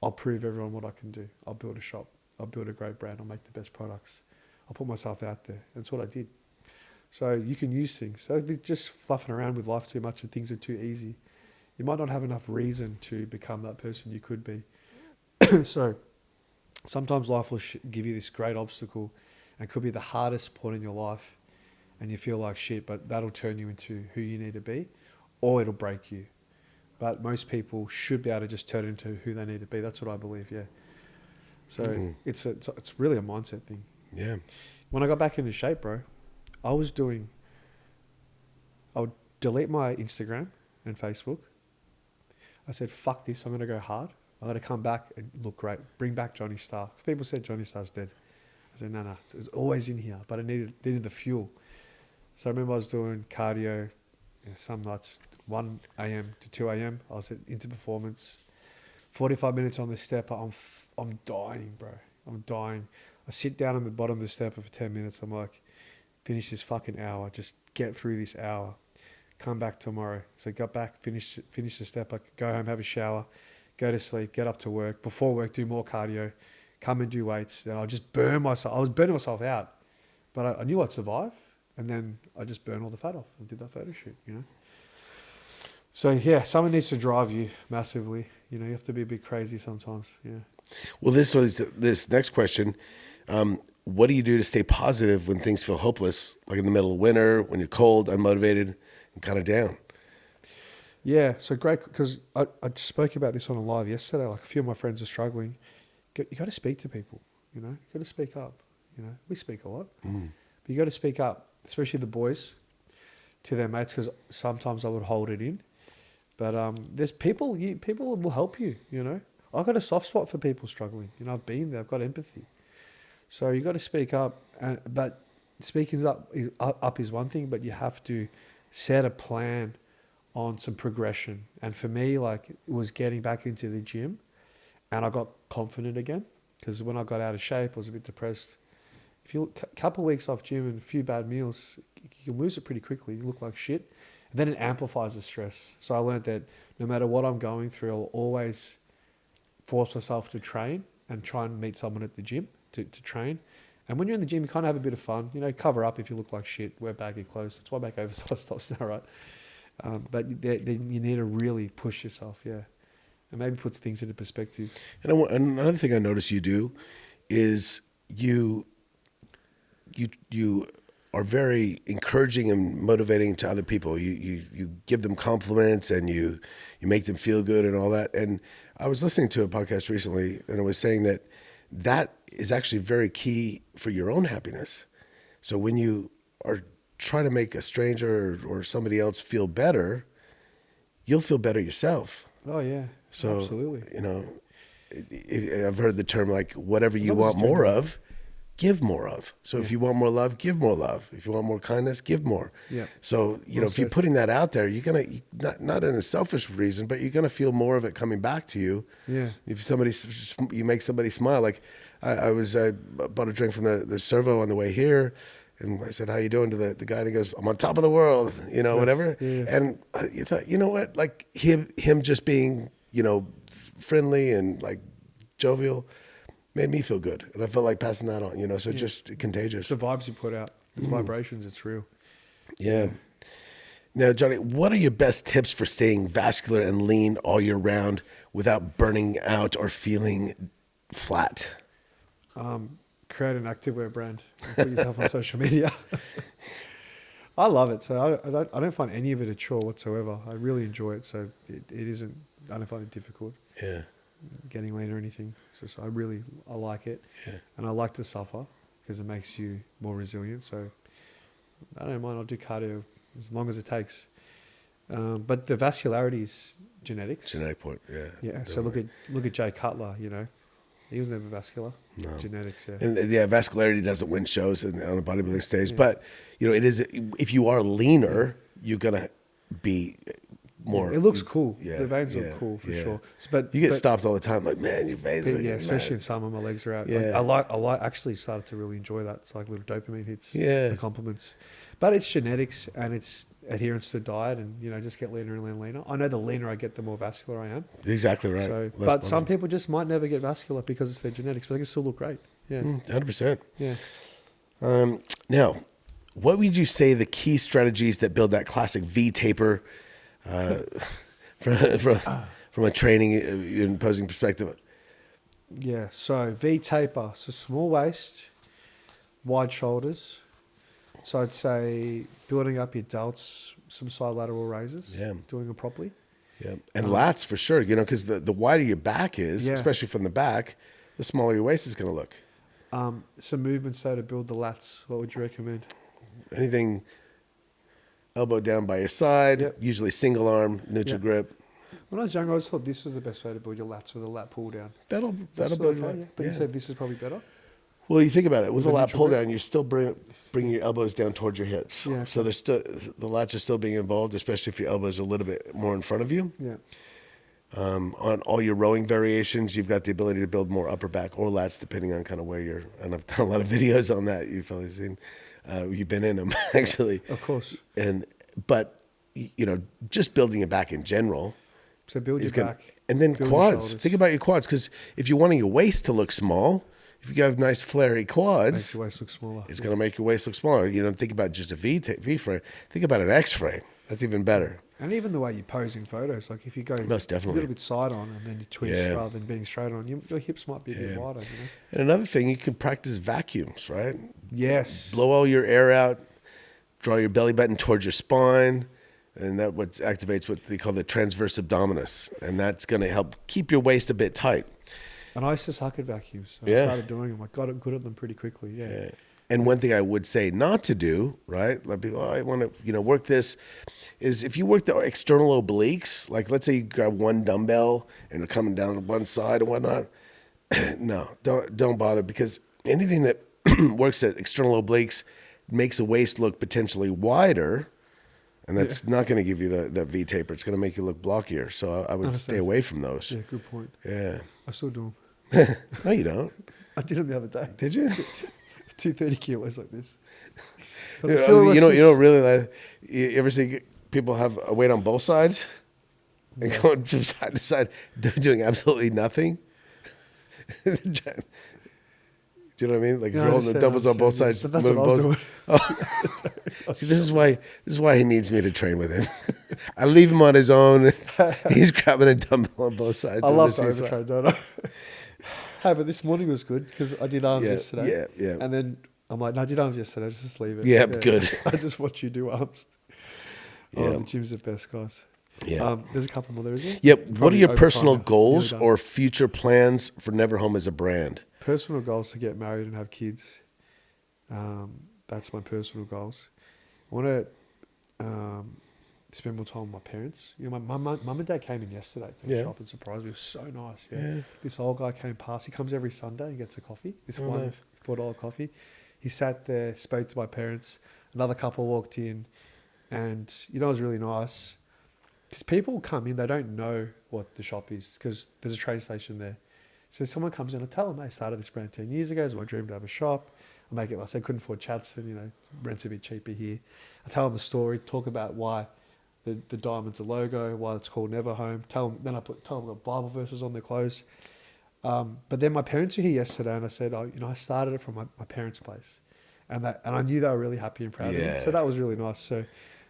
I'll prove everyone what I can do. I'll build a shop. I'll build a great brand. I'll make the best products. I'll put myself out there. That's what I did. So you can use things. So if you're just fluffing around with life too much and things are too easy, you might not have enough reason to become that person you could be. So sometimes life will give you this great obstacle and could be the hardest point in your life and you feel like shit, but that'll turn you into who you need to be, or it'll break you. But most people should be able to just turn into who they need to be. That's what I believe, yeah. So it's really a mindset thing. Yeah. When I got back into shape, bro, I would delete my Instagram and Facebook. I said, fuck this, I'm going to go hard. I'm going to come back and look great. Bring back Johnny Star. People said Johnny Star's dead. I said, no, it's always in here, but I needed the fuel. So I remember I was doing cardio some nights, 1 a.m. to 2 a.m. I was into performance. 45 minutes on the step, I'm dying, bro. I'm dying. I sit down on the bottom of the stepper for 10 minutes. I'm like, finish this fucking hour. Just get through this hour. Come back tomorrow. So got back, finish the stepper, go home, have a shower, go to sleep, get up to work. Before work, do more cardio, come and do weights. Then I'll just burn myself. I was burning myself out. But I knew I'd survive. And then I just burned all the fat off and did that photo shoot, So yeah, someone needs to drive you massively. You have to be a bit crazy sometimes. Yeah. Well, this next question. what do you do to stay positive when things feel hopeless, like in the middle of winter, when you're cold, unmotivated, and kind of down? Yeah, so great, because I spoke about this on a live yesterday. Like, a few of my friends are struggling. You got to speak to people, you know. You got to speak up, you know. We speak a lot, but you got to speak up, especially the boys, to their mates, because sometimes I would hold it in. But there's people will help you, you know. I've got a soft spot for people struggling. You know, I've been there. I've got empathy. So you got to speak up. But speaking up is one thing, but you have to set a plan on some progression. And for me, like, it was getting back into the gym, and I got confident again, because when I got out of shape, I was a bit depressed. If you a couple of weeks off gym and a few bad meals, you can lose it pretty quickly. You look like shit. And then it amplifies the stress. So I learned that no matter what I'm going through, I'll always force myself to train and try and meet someone at the gym to train. And when you're in the gym, you kind of have a bit of fun. You know, cover up if you look like shit, wear baggy clothes. That's why I make oversized tops now, right? But then you need to really push yourself, yeah. And maybe puts things into perspective. And another thing I notice you do is you are very encouraging and motivating to other people. You give them compliments, and you make them feel good and all that. And I was listening to a podcast recently, and it was saying that is actually very key for your own happiness. So when you are trying to make a stranger or somebody else feel better, you'll feel better yourself. Oh yeah, so absolutely. You know, I've heard the term, like, whatever you want more of, give more of. So if you want more love, give more love. If you want more kindness, give more. Yeah. So, you know, if you're putting that out there, you're going to, not in a selfish reason, but you're going to feel more of it coming back to you. Yeah. If you make somebody smile. Like I bought a drink from the servo on the way here, and I said, "How you doing?" to the guy, and he goes, "I'm on top of the world," you know, whatever. Yeah. And you thought, you know what, like him just being, you know, friendly and like jovial made me feel good, and I felt like passing that on, you know. So it's just contagious. It's the vibes you put out. It's vibrations. It's real. Yeah. Now, Johnny, what are your best tips for staying vascular and lean all year round without burning out or feeling flat? Create an activewear brand. Put yourself on social media. I love it. So I don't find any of it a chore whatsoever. I really enjoy it. So it isn't. I don't find it difficult. Yeah. Getting lean or anything. So I like it. Yeah. And I like to suffer because it makes you more resilient. So I don't mind. I'll do cardio as long as it takes. But the vascularity is genetics. Genetic point, yeah. Yeah. So look at Jay Cutler. You know, he was never vascular. No. Genetics, yeah. And vascularity doesn't win shows on the bodybuilding stage, but you know, it is. If you are leaner, you're gonna be more. It looks cool. Yeah, the veins look cool for sure. But you get stopped all the time, like, man, your veins. Especially in summer, my legs are out. Yeah. I like. Actually started to really enjoy that. It's like little dopamine hits. Yeah. The compliments, but it's genetics and it's adherence to diet, and you know, just get leaner and leaner. I know the leaner I get, the more vascular I am. Exactly right. So, but some people just might never get vascular because it's their genetics, but they can still look great. Yeah. 100%. Yeah. Now, what would you say the key strategies that build that classic V taper from a training and posing perspective? Yeah. So V taper. So small waist, wide shoulders. So I'd say building up your delts, some side lateral raises. Yeah. Doing them properly. Yeah. And lats for sure. You know, because the wider your back is, especially from the back, the smaller your waist is going to look. Some movements to build the lats. What would you recommend? Anything elbow down by your side, usually single arm, neutral grip. When I was younger, I always thought this was the best way to build your lats, with a lat pull down. That'll build okay, But you said this is probably better? Well, you think about it. With a lat pull down, you're still bringing your elbows down towards your hips. Yeah. So there's still, the lats are still being involved, especially if your elbows are a little bit more in front of you. Yeah. On all your rowing variations, you've got the ability to build more upper back or lats, depending on kind of where you're. And I've done a lot of videos on that. You've probably seen. You've been in them, actually. Of course. But you know, just building it back in general. So build your back. And then quads. Think about your quads, because if you're wanting your waist to look small, if you have nice flary quads, makes your waist look smaller. It's going to make your waist look smaller. You don't think about just a V frame. Think about an X frame. That's even better. And even the way you pose in photos, like if you go Most a definitely. little bit side on and then you twist Yeah. rather than being straight on, your hips might be a bit wider, you know? And another thing, you can practice vacuums, right? Yes. Blow all your air out, draw your belly button towards your spine, and that what activates what they call the transverse abdominis, and that's going to help keep your waist a bit tight. And I used to suck at vacuums. So I Yeah. started doing them. I got good at them pretty quickly. Yeah. And one thing I would say not to do, right? Like people, I want to, work this, is if you work the external obliques, like let's say you grab one dumbbell and they're coming down to one side and whatnot. No, don't bother, because anything that works at external obliques makes the waist look potentially wider, and that's not going to give you the V taper. It's going to make you look blockier. So I would stay away from those. Yeah, good point. Yeah. I still do No, you don't. them. I did them the other day. Did you? 230 kilos like this. You don't really like. You ever see people have a weight on both sides and going from side to side, doing absolutely nothing? Do you know what I mean? Like Yeah, you're holding the dumbbells on both sides. But that's what I was doing. See, this is why he needs me to train with him. I leave him on his own. He's grabbing a dumbbell on both sides. I love to overtrain, don't I? Hey, but this morning was good because I did arms yesterday. Yeah. And then I'm like, no, I did arms yesterday. Just leave it. Yeah, good. I just watch you do arms. Oh, the gym's the best, guys. Yeah. There's a couple more there, isn't there? Yep. What are Probably your over personal time now. goals Nearly done. or future plans for Neverhome as a brand? Personal goals to get married and have kids. That's my personal goals. I want to spend more time with my parents. My mum and dad came in yesterday to shop and surprised me. It was so nice. Yeah. This old guy came past. He comes every Sunday and gets a coffee. This nice. $4 coffee. He sat there, spoke to my parents. Another couple walked in, and it was really nice. Because people come in, they don't know what the shop is because there's a train station there. So someone comes in, I tell them, I started this brand 10 years ago. It was my dream to have a shop. I make it myself. Couldn't afford Chadston, rent's a bit cheaper here. I tell them the story, talk about why the diamond's a logo, why it's called Neverhome. Tell them I've got Bible verses on their clothes. But then my parents were here yesterday, and I said, I started it from my parents' place, and I knew they were really happy and proud of me. So that was really nice. So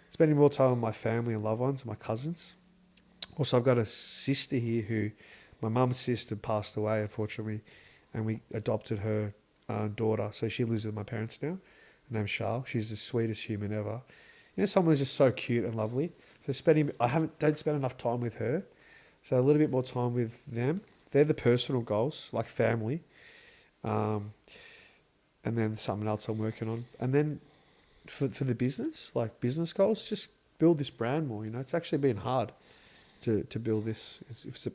spending more time with my family and loved ones, and my cousins. Also, I've got a sister here who, my mum's sister passed away, unfortunately, and we adopted her daughter. So she lives with my parents now. Her name's Charles. She's the sweetest human ever. Someone who's just so cute and lovely. So don't spend enough time with her. So a little bit more time with them. They're the personal goals, like family. And then something else I'm working on. And then for the business, like business goals, just build this brand more. It's actually been hard to build this.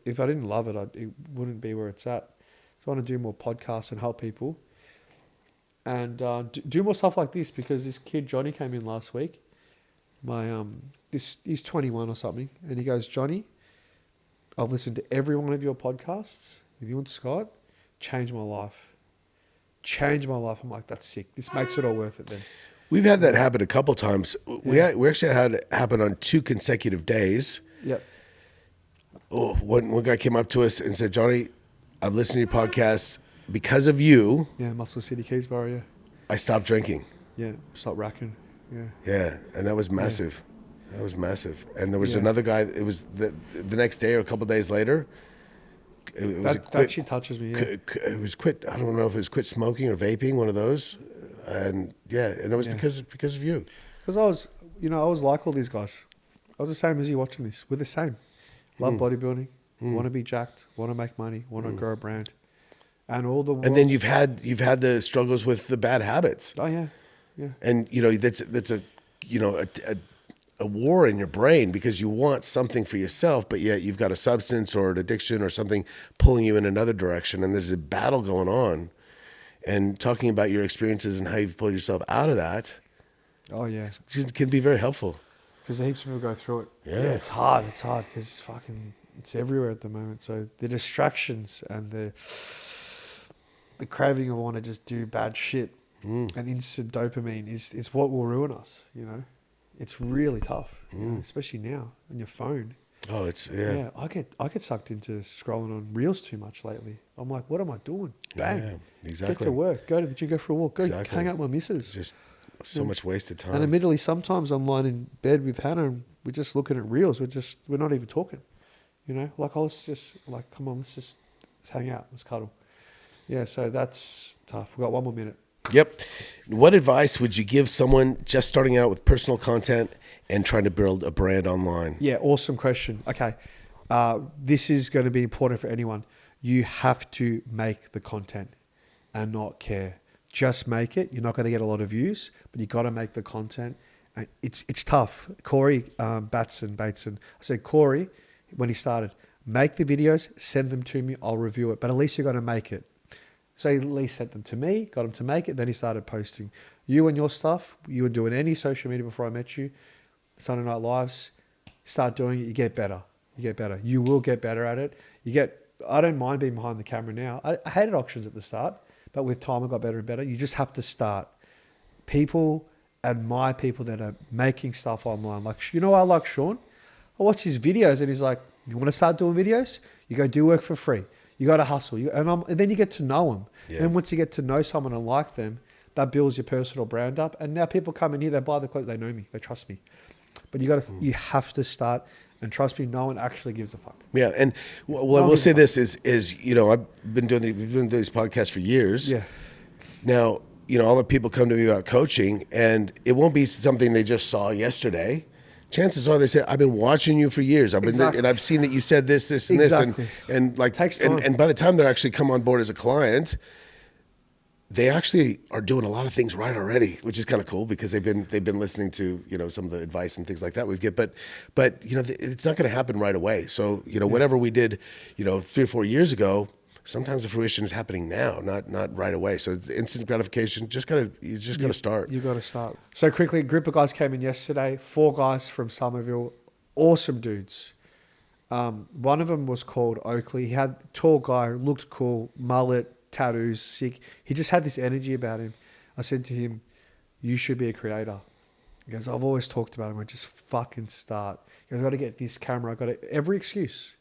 If I didn't love it, it wouldn't be where it's at. So I want to do more podcasts and help people. And do more stuff like this, because this kid, Johnny, came in last week. He's 21 or something. And he goes, Johnny, I've listened to every one of your podcasts with you and Scott. Changed my life. I'm like, that's sick. This makes it all worth it then. We've had that happen a couple times. We actually had it happen on 2 consecutive days. Yep. Oh, one guy came up to us and said, Johnny, I've listened to your podcast. Because of you, Muscle City, Keysborough, yeah. I stopped drinking. Yeah, stop racking. Yeah. Yeah, and that was massive. That was massive. And there was another guy, it was the next day or a couple of days later. That actually touches me, It was quit, I don't know if it was quit smoking or vaping, one of those. And and it was because of you. Because I was like all these guys. I was the same as you watching this. We're the same. Love bodybuilding, want to be jacked, want to make money, want to grow a brand. And then you've had the struggles with the bad habits. Oh yeah. And that's a war in your brain, because you want something for yourself, but yet you've got a substance or an addiction or something pulling you in another direction, and there's a battle going on. And talking about your experiences and how you've pulled yourself out of that. Oh yeah. Can be very helpful. Because heaps of people go through it. Yeah. It's hard because it's everywhere at the moment. So the distractions and the craving of want to just do bad shit and instant dopamine is what will ruin us, It's really tough, especially now on your phone. Oh, it's I get sucked into scrolling on Reels too much lately. I'm like, what am I doing? Bang. Yeah, exactly. Get to work. Go to the gym. Go for a walk. Go hang out with my missus. Just So much wasted time. And admittedly, sometimes I'm lying in bed with Hannah and we're just looking at reels. We're not even talking, you know, like, oh, come on, let's hang out. Let's cuddle. Yeah. So that's tough. We've got 1 more minute. Yep. What advice would you give someone just starting out with personal content and trying to build a brand online? Yeah. Awesome question. Okay. This is going to be important for anyone. You have to make the content and not care. Just make it. You're not going to get a lot of views, but you got to make the content. And it's tough. Corey Bateson, I said, Corey, when he started, make the videos, send them to me, I'll review it. But at least you got to make it. So he at least sent them to me, got him to make it. Then he started posting. You and your stuff, you were doing any social media before I met you, Sunday Night Lives, start doing it, you get better. You will get better at it. I don't mind being behind the camera now. I hated auctions at the start, but with time I got better and better. You just have to start. People admire people that are making stuff online. Like, you know, I like Sean. I watch his videos and he's like, you want to start doing videos? You go do work for free. You got to hustle. And then you get to know them. Yeah. And once you get to know someone and like them, that builds your personal brand up. And now people come in here, they buy the clothes, they know me, they trust me. But you have to start. And trust me, no one actually gives a fuck. Yeah, and what I will say this is, you know, we've been doing these podcasts for years. Yeah. Now, you know, all the people come to me about coaching, and it won't be something they just saw yesterday. Chances are they say, I've been watching you for years. And I've seen that you said this, and this, and like, takes time. And by the time they actually come on board as a client, they actually are doing a lot of things right already, which is kind of cool because they've been listening to, you know, some of the advice and things like that we get, but you know, it's not going to happen right away. So, you know, whatever we did, you know, 3 or 4 years ago, sometimes the fruition is happening now, not right away. So it's instant gratification. You just gotta start. You got to start. So quickly, a group of guys came in yesterday, 4 guys from Somerville, awesome dudes. One of them was called Oakley. He had tall guy, looked cool, mullet, tattoos, sick. He just had this energy about him. I said to him, you should be a creator. He goes, I've always talked about him. I just fucking start. He goes, I got to get this camera. Every excuse.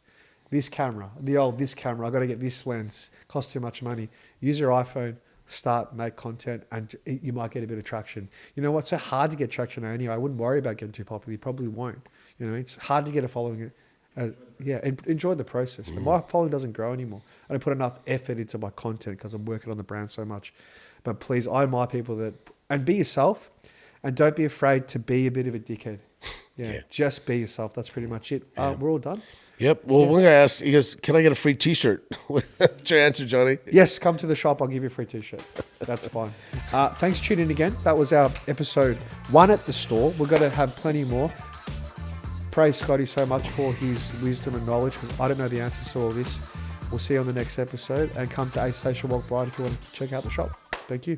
This camera, this camera. I got to get this lens. Costs too much money. Use your iPhone, start, make content, and you might get a bit of traction. You know what's so hard to get traction anyway? I wouldn't worry about getting too popular. You probably won't. You know, it's hard to get a following. Enjoy the process. And my following doesn't grow anymore. I don't put enough effort into my content because I'm working on the brand so much. But please, I admire people and be yourself, and don't be afraid to be a bit of a dickhead. Yeah. Just be yourself. That's pretty much it. We're all done. Yep. Well, one guy asked, he goes, can I get a free t-shirt? What's your answer, Johnny? Yes, come to the shop. I'll give you a free t-shirt. That's fine. Thanks for tuning in again. That was our episode 1 at the store. We're going to have plenty more. Praise Scotty so much for his wisdom and knowledge, because I don't know the answers to all this. We'll see you on the next episode, and come to 8 Station Walk Brighton if you want to check out the shop. Thank you.